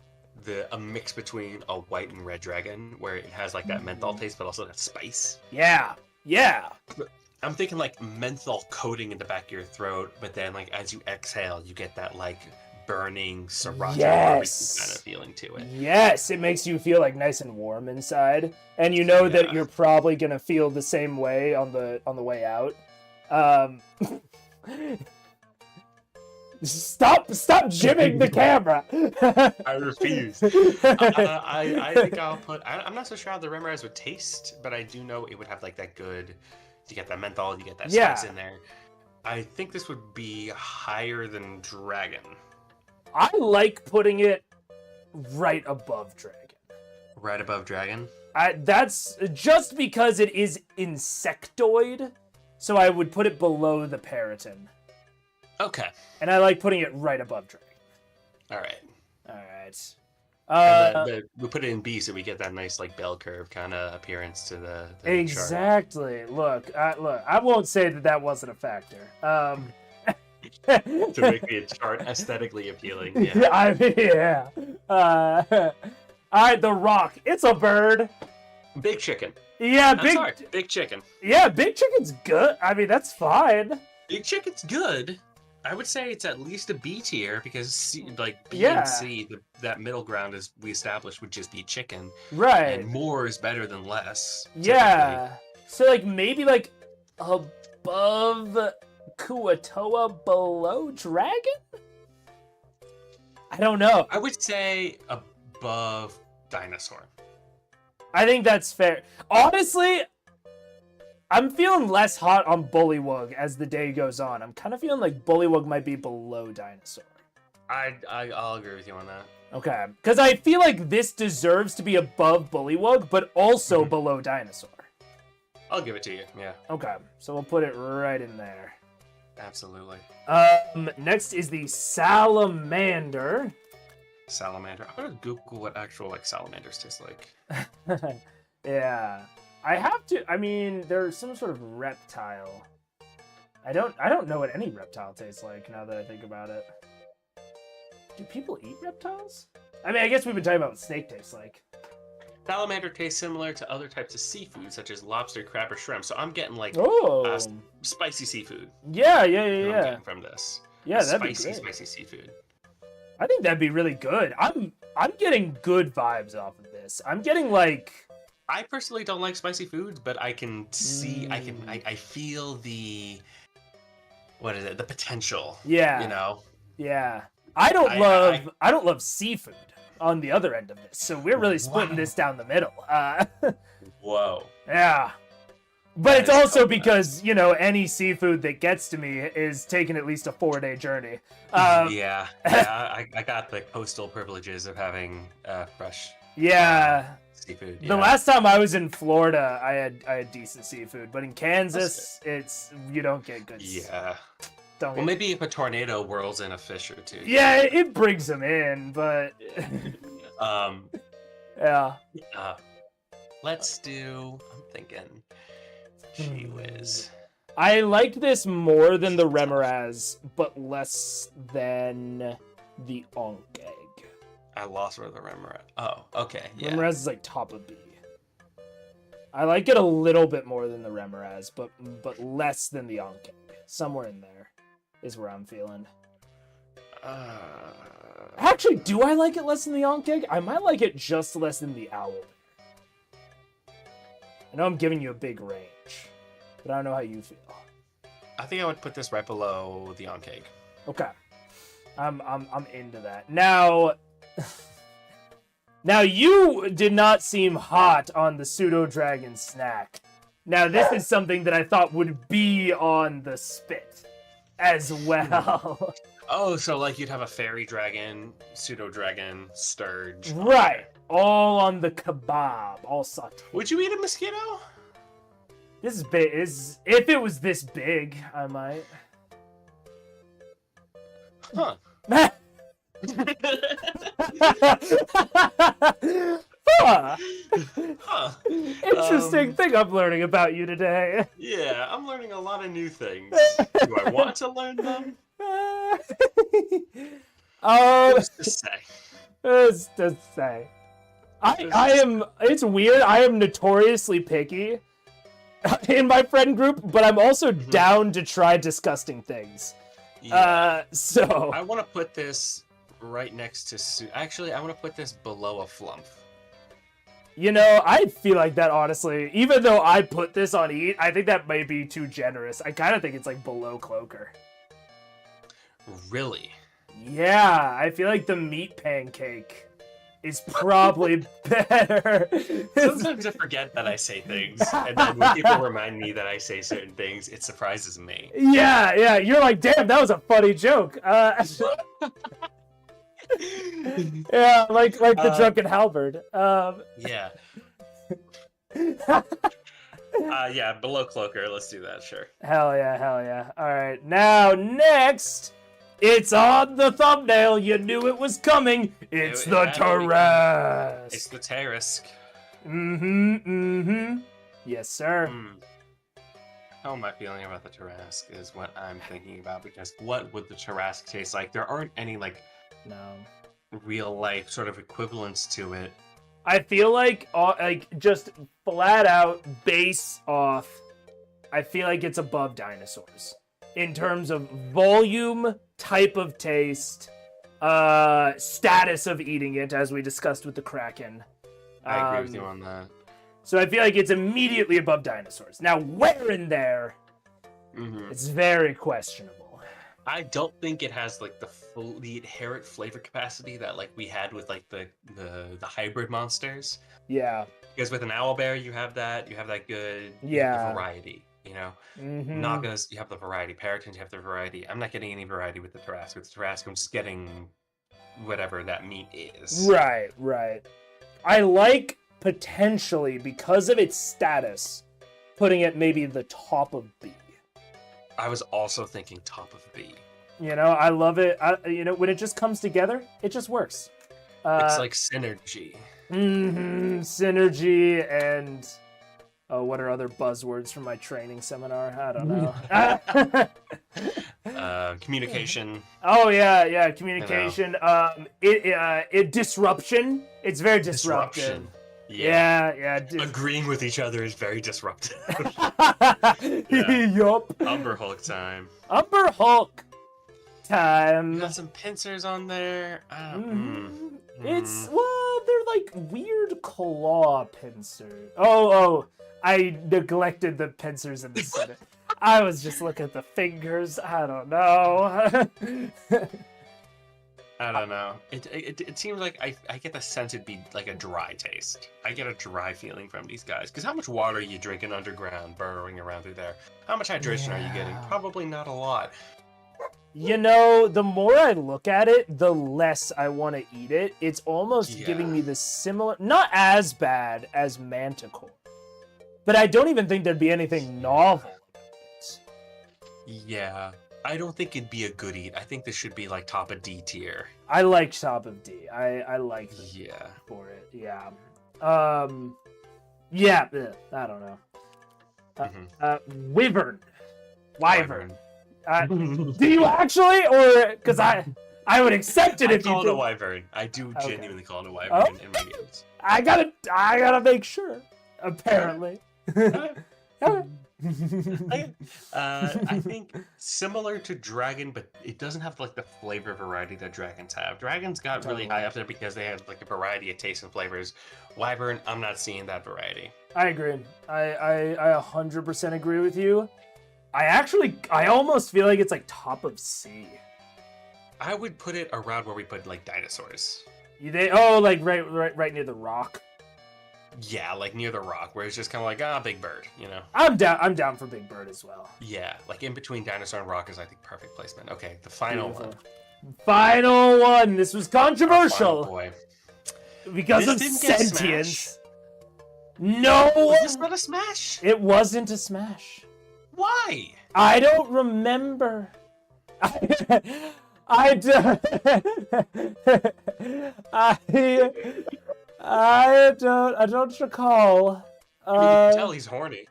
a mix between a white and red dragon, where it has like that menthol taste, but also that spice. Yeah. I'm thinking like menthol coating in the back of your throat, but then like as you exhale, you get that like burning sriracha kind of feeling to it. Yes, it makes you feel like nice and warm inside, and you know that you're probably gonna feel the same way on the way out. Stop jimming the camera. I refuse. I think I'll put. I'm not so sure how the Remoraz would taste, but I do know it would have like that good. You get that menthol, you get that spice in there. I think this would be higher than Dragon. I like putting it right above Dragon. Right above Dragon? That's just because it is insectoid, so I would put it below the Periton. Okay. And I like putting it right above Dragon. Alright. We put it in B, so we get that nice like bell curve kind of appearance to the exactly. chart. Look, I won't say that wasn't a factor. To make the chart aesthetically appealing. Yeah. I mean, yeah. Alright, the Rock. It's a bird. Big chicken. Yeah, big chicken. Yeah, big chicken's good. I mean, that's fine. Big chicken's good. I would say it's at least a B tier because C, like B Yeah. and C, that middle ground is we established would just be chicken, Right. and more is better than less. Yeah. So like maybe like above Kuatoa, below dragon? I don't know. I would say above dinosaur. I think that's fair. Honestly, I'm feeling less hot on Bullywug as the day goes on. I'm kind of feeling like Bullywug might be below dinosaur. I'll agree with you on that. Okay, because I feel like this deserves to be above Bullywug, but also below dinosaur. I'll give it to you. Yeah. Okay, so we'll put it right in there. Absolutely. Next is the salamander. Salamander. I'm gonna Google what actual like salamanders taste like. Yeah, I have to. I mean, they're some sort of reptile. I don't know what any reptile tastes like now that I think about it. Do people eat reptiles? I mean, I guess we've been talking about what snake tastes like. Salamander tastes similar to other types of seafood, such as lobster, crab, or shrimp. So I'm getting like spicy seafood. Yeah. I'm getting from this. Yeah, that'd be spicy, great. spicy seafood. I think that'd be really good. I'm getting good vibes off of this. I'm getting like. I personally don't like spicy foods, but I can see, I feel the, what is it? The potential. Yeah. You know. Yeah. I don't love seafood on the other end of this, so we're really splitting this down the middle. Whoa. Yeah. But it's also because, you know, any seafood that gets to me is taking at least a 4-day journey. Yeah, I got the coastal privileges of having fresh seafood. The last time I was in Florida, I had decent seafood, but in Kansas, you don't get good. Yeah. Well, maybe if a tornado whirls in a fish or two. Yeah, it brings them in, but yeah. Let's do. I'm thinking. Gee whiz. I liked this more than the Remoraz, but less than the Onk Egg. I lost where the Remoraz. Oh, okay. Yeah. Remoraz is like top of B. I like it a little bit more than the Remoraz, but less than the Onk Egg. Somewhere in there is where I'm feeling. Actually, do I like it less than the Onk Egg? I might like it just less than the Owl Bear. I know I'm giving you a big range, but I don't know how you feel. I think I would put this right below the Onk Egg. Okay, I'm into that. Now, you did not seem hot on the pseudo dragon snack. Now this is something that I thought would be on the spit as well. Oh, so like you'd have a fairy dragon, pseudo dragon, sturge. Right. All on the kebab, all sauteed. Would you eat a mosquito? This is big. If it was this big, I might. Huh. Huh. Interesting thing I'm learning about you today. Yeah, I'm learning a lot of new things. Do I want to learn them? Who's to say? Who's to say? I am. It's weird. I am notoriously picky in my friend group, but I'm also down to try disgusting things. Yeah. So I want to put this right next to. Actually, I want to put this below a flump. You know, I feel like that honestly. Even though I put this on eat, I think that might be too generous. I kind of think it's like below cloaker. Really? Yeah, I feel like the meat pancake is probably better. Sometimes I forget that I say things, and then when people remind me that I say certain things, it surprises me. Yeah, you're like, damn, that was a funny joke. Yeah, like the drunken halberd. Yeah. Yeah, below cloaker. Let's do that, sure. Hell yeah. All right, now next, it's on the thumbnail. You knew it was coming. It's the Tarrasque. It's the Tarrasque. Yes, sir. How am I feeling about the Tarrasque is what I'm thinking about, because what would the Tarrasque taste like? There aren't any No. real life sort of equivalents to it. I feel like just flat out base off, I feel like it's above dinosaurs. in terms of volume, type of taste, status of eating it, as we discussed with the Kraken. I agree with you on that. So I feel like it's immediately above dinosaurs. Now, where in there? It's very questionable. I don't think it has like the inherent flavor capacity that like we had with like the hybrid monsters. Yeah. Because with an owlbear, you have that good variety. You know, Nagas, you have the variety. Paratons, you have the variety. I'm not getting any variety with the Tarrasque. With the Tarrasque, I'm just getting whatever that meat is. Right. I like, potentially, because of its status, putting it maybe the top of B. I was also thinking top of B. You know, I love it. When it just comes together, it just works. It's like synergy. Synergy and... Oh, what are other buzzwords from my training seminar? I don't know. Communication. Oh yeah, communication. Disruption. It's very disruptive. Yeah. Agreeing with each other is very disruptive. Yup. Umber Hulk time. Umber Hulk time. You got some pincers on there. It's they're like weird claw pincers. Oh. I neglected the pincers in the center. I was just looking at the fingers. I don't know. I don't know. It seems like I get the sense it'd be like a dry taste. I get a dry feeling from these guys. Because how much water are you drinking underground, burrowing around through there? How much hydration are you getting? Probably not a lot. You know, the more I look at it, the less I want to eat it. It's almost giving me the similar... Not as bad as Manticore. But I don't even think there'd be anything novel about it. Yeah. I don't think it'd be a good eat. I think this should be like top of D tier. I like top of D. I like the for it. Yeah. I don't know. Wyvern. Do you actually, or because I would accept it if you call do. it a wyvern. I do genuinely call it a wyvern in my games. I gotta make sure. Apparently. I think similar to dragon, but it doesn't have like the flavor variety that dragons have. Dragons got really high up there because they had like a variety of tastes and flavors. Wyvern, I'm not seeing that variety. I agree. I 100% agree with you. I almost feel like it's like top of C. I would put it around where we put like dinosaurs. Like right near the rock. Yeah, like near the rock, where it's just kind of like, Big Bird, you know? I'm down for Big Bird as well. Yeah, like in between dinosaur and rock is, I think, perfect placement. Okay, the final one. Final one! This was controversial! Boy. Because of sentience. No! Was this not a smash? It wasn't a smash. Why? I don't remember. I don't recall. You can tell he's horny.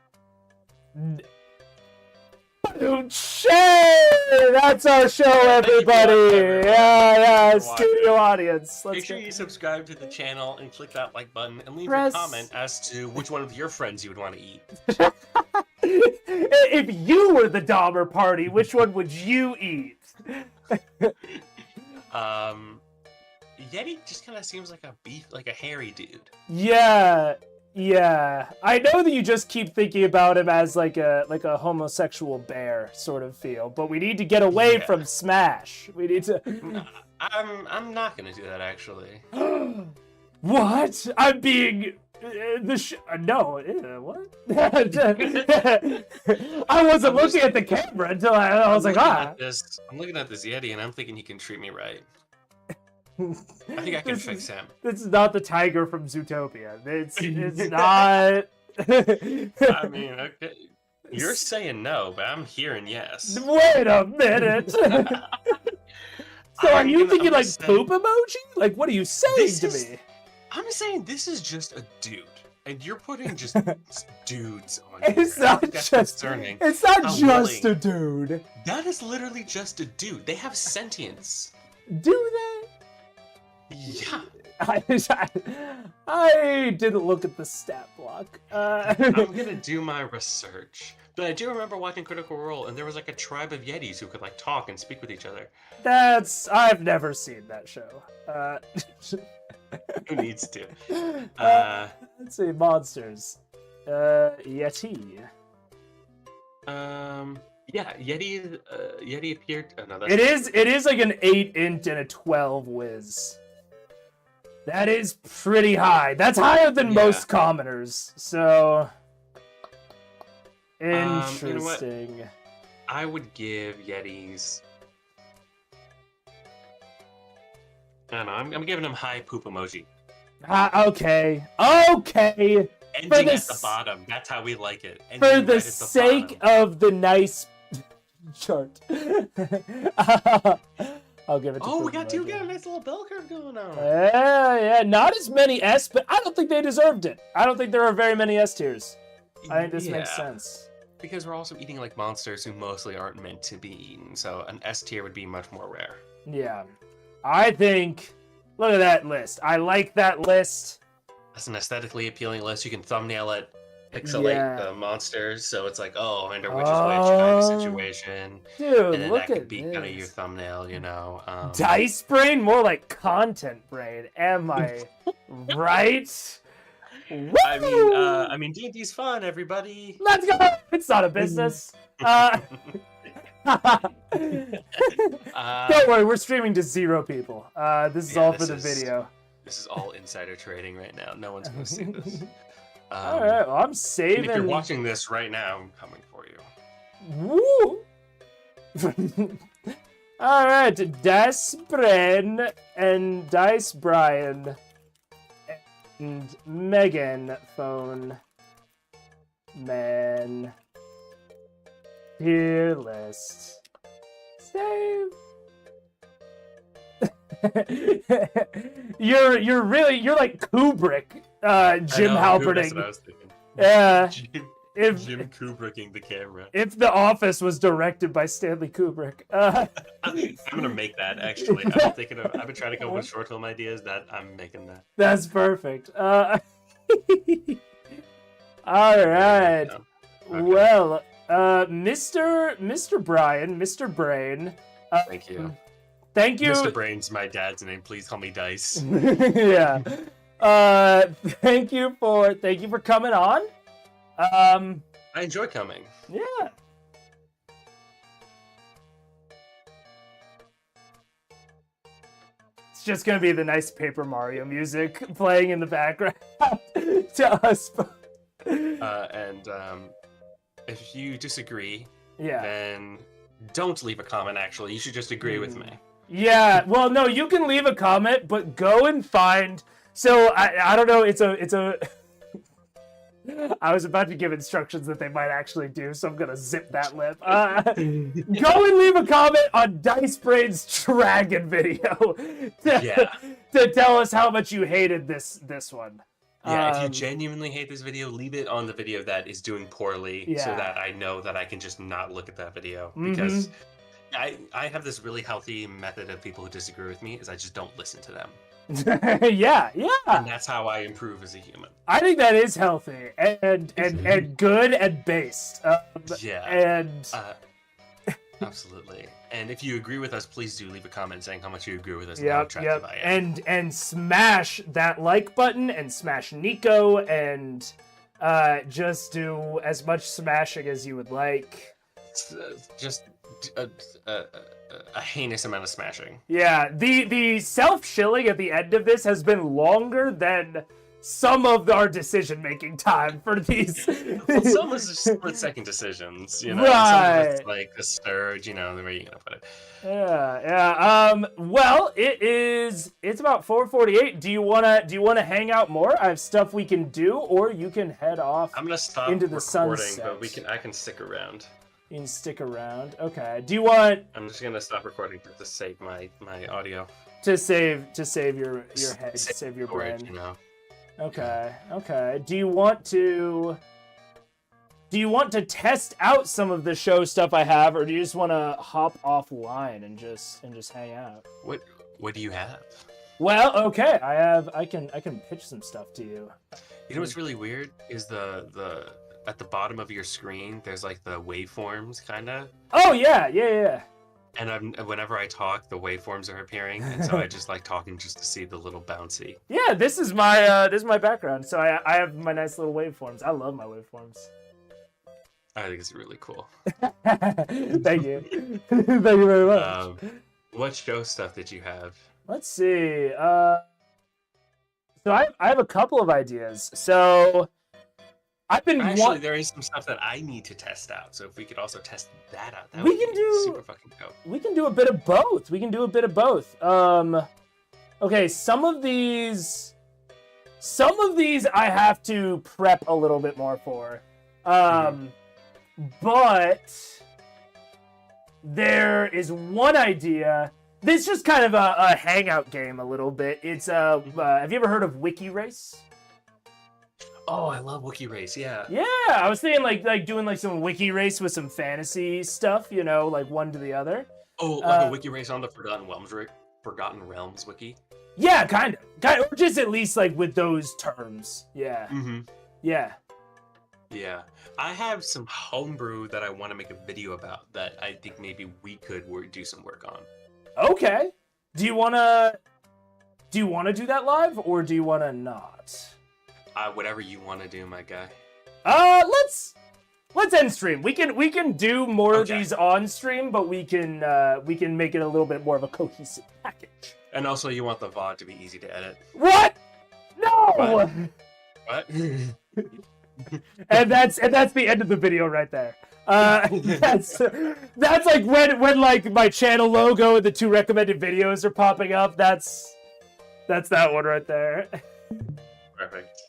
That's our show, everybody. Yeah, studio audience. Make sure you subscribe to the channel and click that like button and leave a comment as to which one of your friends you would want to eat. If you were the Dahmer party, which one would you eat? Yeti just kind of seems like a hairy dude. Yeah. I know that you just keep thinking about him as like a homosexual bear sort of feel, but we need to get away from Smash. We need to. I'm not gonna do that actually. What? I'm being no. What? I wasn't looking at the camera until I was like, I'm looking at this Yeti and I'm thinking he can treat me right. I think I can fix him. This is not the tiger from Zootopia. It's not. I mean, okay. You're saying no, but I'm hearing yes. Wait a minute. So are you thinking like poop emoji? Like, what are you saying to me? I'm saying this is just a dude. And you're putting just dudes on It's here. not That's just concerning. It's not just a dude. That is literally just a dude. They have sentience. Do they? Yeah. I didn't look at the stat block. I'm gonna do my research. But I do remember watching Critical Role, and there was like a tribe of Yetis who could like talk and speak with each other. I've never seen that show. Who needs to? Let's see, monsters. Yeti. Yeah, Yeti appeared. Oh, no, that's It is like an 8 int and a 12 whiz. That is pretty high. That's higher than most commoners. So interesting. You know I would give Yetis. I don't know. I'm giving them high poop emoji. Okay. Ending at the bottom. That's how we like it. Ending For the right sake of the nice chart. I'll give it to we got a nice little bell curve going on. Yeah, not as many S, but I don't think they deserved it. I don't think there are very many S tiers. I think this makes sense. Because we're also eating like monsters who mostly aren't meant to be eaten, so an S tier would be much more rare. Yeah. I think, look at that list. I like that list. That's an aesthetically appealing list. You can thumbnail it, pixelate the monsters, so it's like, oh, I wonder which is which kind of situation. Dude, and then look that at could be this. kind of your thumbnail, you know. Dice brain? More like content brain. Am I right? Woo! I mean, D&D's fun, everybody. Let's go! It's not a business. Don't worry, we're streaming to 0 people. This is all for the video. This is all insider trading right now. No one's going to see this. All right, well, I'm saving. If you're watching this right now, I'm coming for you. Woo! All right, Dice Bren and Dice Brian and Megan phone man tier list. Save. you're like Kubrick, Jim Halperting. That's what I was thinking. Yeah. Jim Kubricking the camera. If The Office was directed by Stanley Kubrick. I'm gonna make that actually. I've been trying to come up with short film ideas. I'm making that. That's perfect. All right. Okay. Well, Mr. Brian, Mr. Brain. Thank you. Thank you. Mr. Brain's my dad's name. Please call me Dice. Yeah. Thank you for coming on. I enjoy coming. Yeah. It's just gonna be the nice Paper Mario music playing in the background to us. If you disagree, Yeah. then don't leave a comment. Actually, you should just agree with me. Yeah. Well, no, you can leave a comment, but go and find. So I don't know. It's a. I was about to give instructions that they might actually do, so I'm gonna zip that lip. Go and leave a comment on Dice Brain's Dragon video to tell us how much you hated this one. Yeah, if you genuinely hate this video, leave it on the video that is doing poorly, so that I know that I can just not look at that video. Because I have this really healthy method of people who disagree with me, is I just don't listen to them. Yeah. And that's how I improve as a human. I think that is healthy and good and based. Absolutely. And if you agree with us, please do leave a comment saying how much you agree with us and how attractive I am. And smash that like button and smash Nico and just do as much smashing as you would like. Just a heinous amount of smashing. Yeah, the self-shilling at the end of this has been longer than some of our decision-making time for these. Well, some is just split-second decisions, you know. Right. Some of it's like a sturge, you know, the way you're gonna put it. Yeah. Well, it's about 4:48. Do you wanna hang out more? I have stuff we can do, or you can head off. I'm gonna stop into the recording, sunset. but I can stick around. You can stick around. Okay. Do you want I'm just gonna stop recording to save my audio. to save your head, save your storage, brain? you know. Okay. Do you want to test out some of the show stuff I have, or do you just want to hop offline and just hang out? What do you have? Well, okay. I can pitch some stuff to you. You know what's really weird is the at the bottom of your screen there's like the waveforms kinda. Oh yeah. And whenever I talk, the waveforms are appearing, and so I just like talking just to see the little bouncy. Yeah, this is my background. So I have my nice little waveforms. I love my waveforms. I think it's really cool. Thank you. Thank you very much. What show stuff did you have? Let's see. So I have a couple of ideas. So I've been Actually, there is some stuff that I need to test out. So if we could also test that out, that would be super fucking dope. We can do a bit of both. Okay, some of these I have to prep a little bit more for. But there is one idea. This is just kind of a hangout game a little bit. It's have you ever heard of Wiki Race? Oh, I love Wiki Race, yeah. Yeah, I was thinking like doing like some Wiki Race with some fantasy stuff, you know, like one to the other. Oh, like a Wiki Race on the Forgotten Realms wiki? Yeah, kind of. Or just at least like with those terms. Yeah. Mm-hmm. Yeah. Yeah. I have some homebrew that I want to make a video about that I think maybe we could do some work on. Okay. Do you wanna do that live or do you wanna not? Whatever you want to do, my guy. Let's end stream. We can do more of these on stream, but we can make it a little bit more of a cohesive package. And also, you want the VOD to be easy to edit. What? No. What? and that's the end of the video right there. That's like when like my channel logo and the 2 recommended videos are popping up. That's that one right there. Perfect.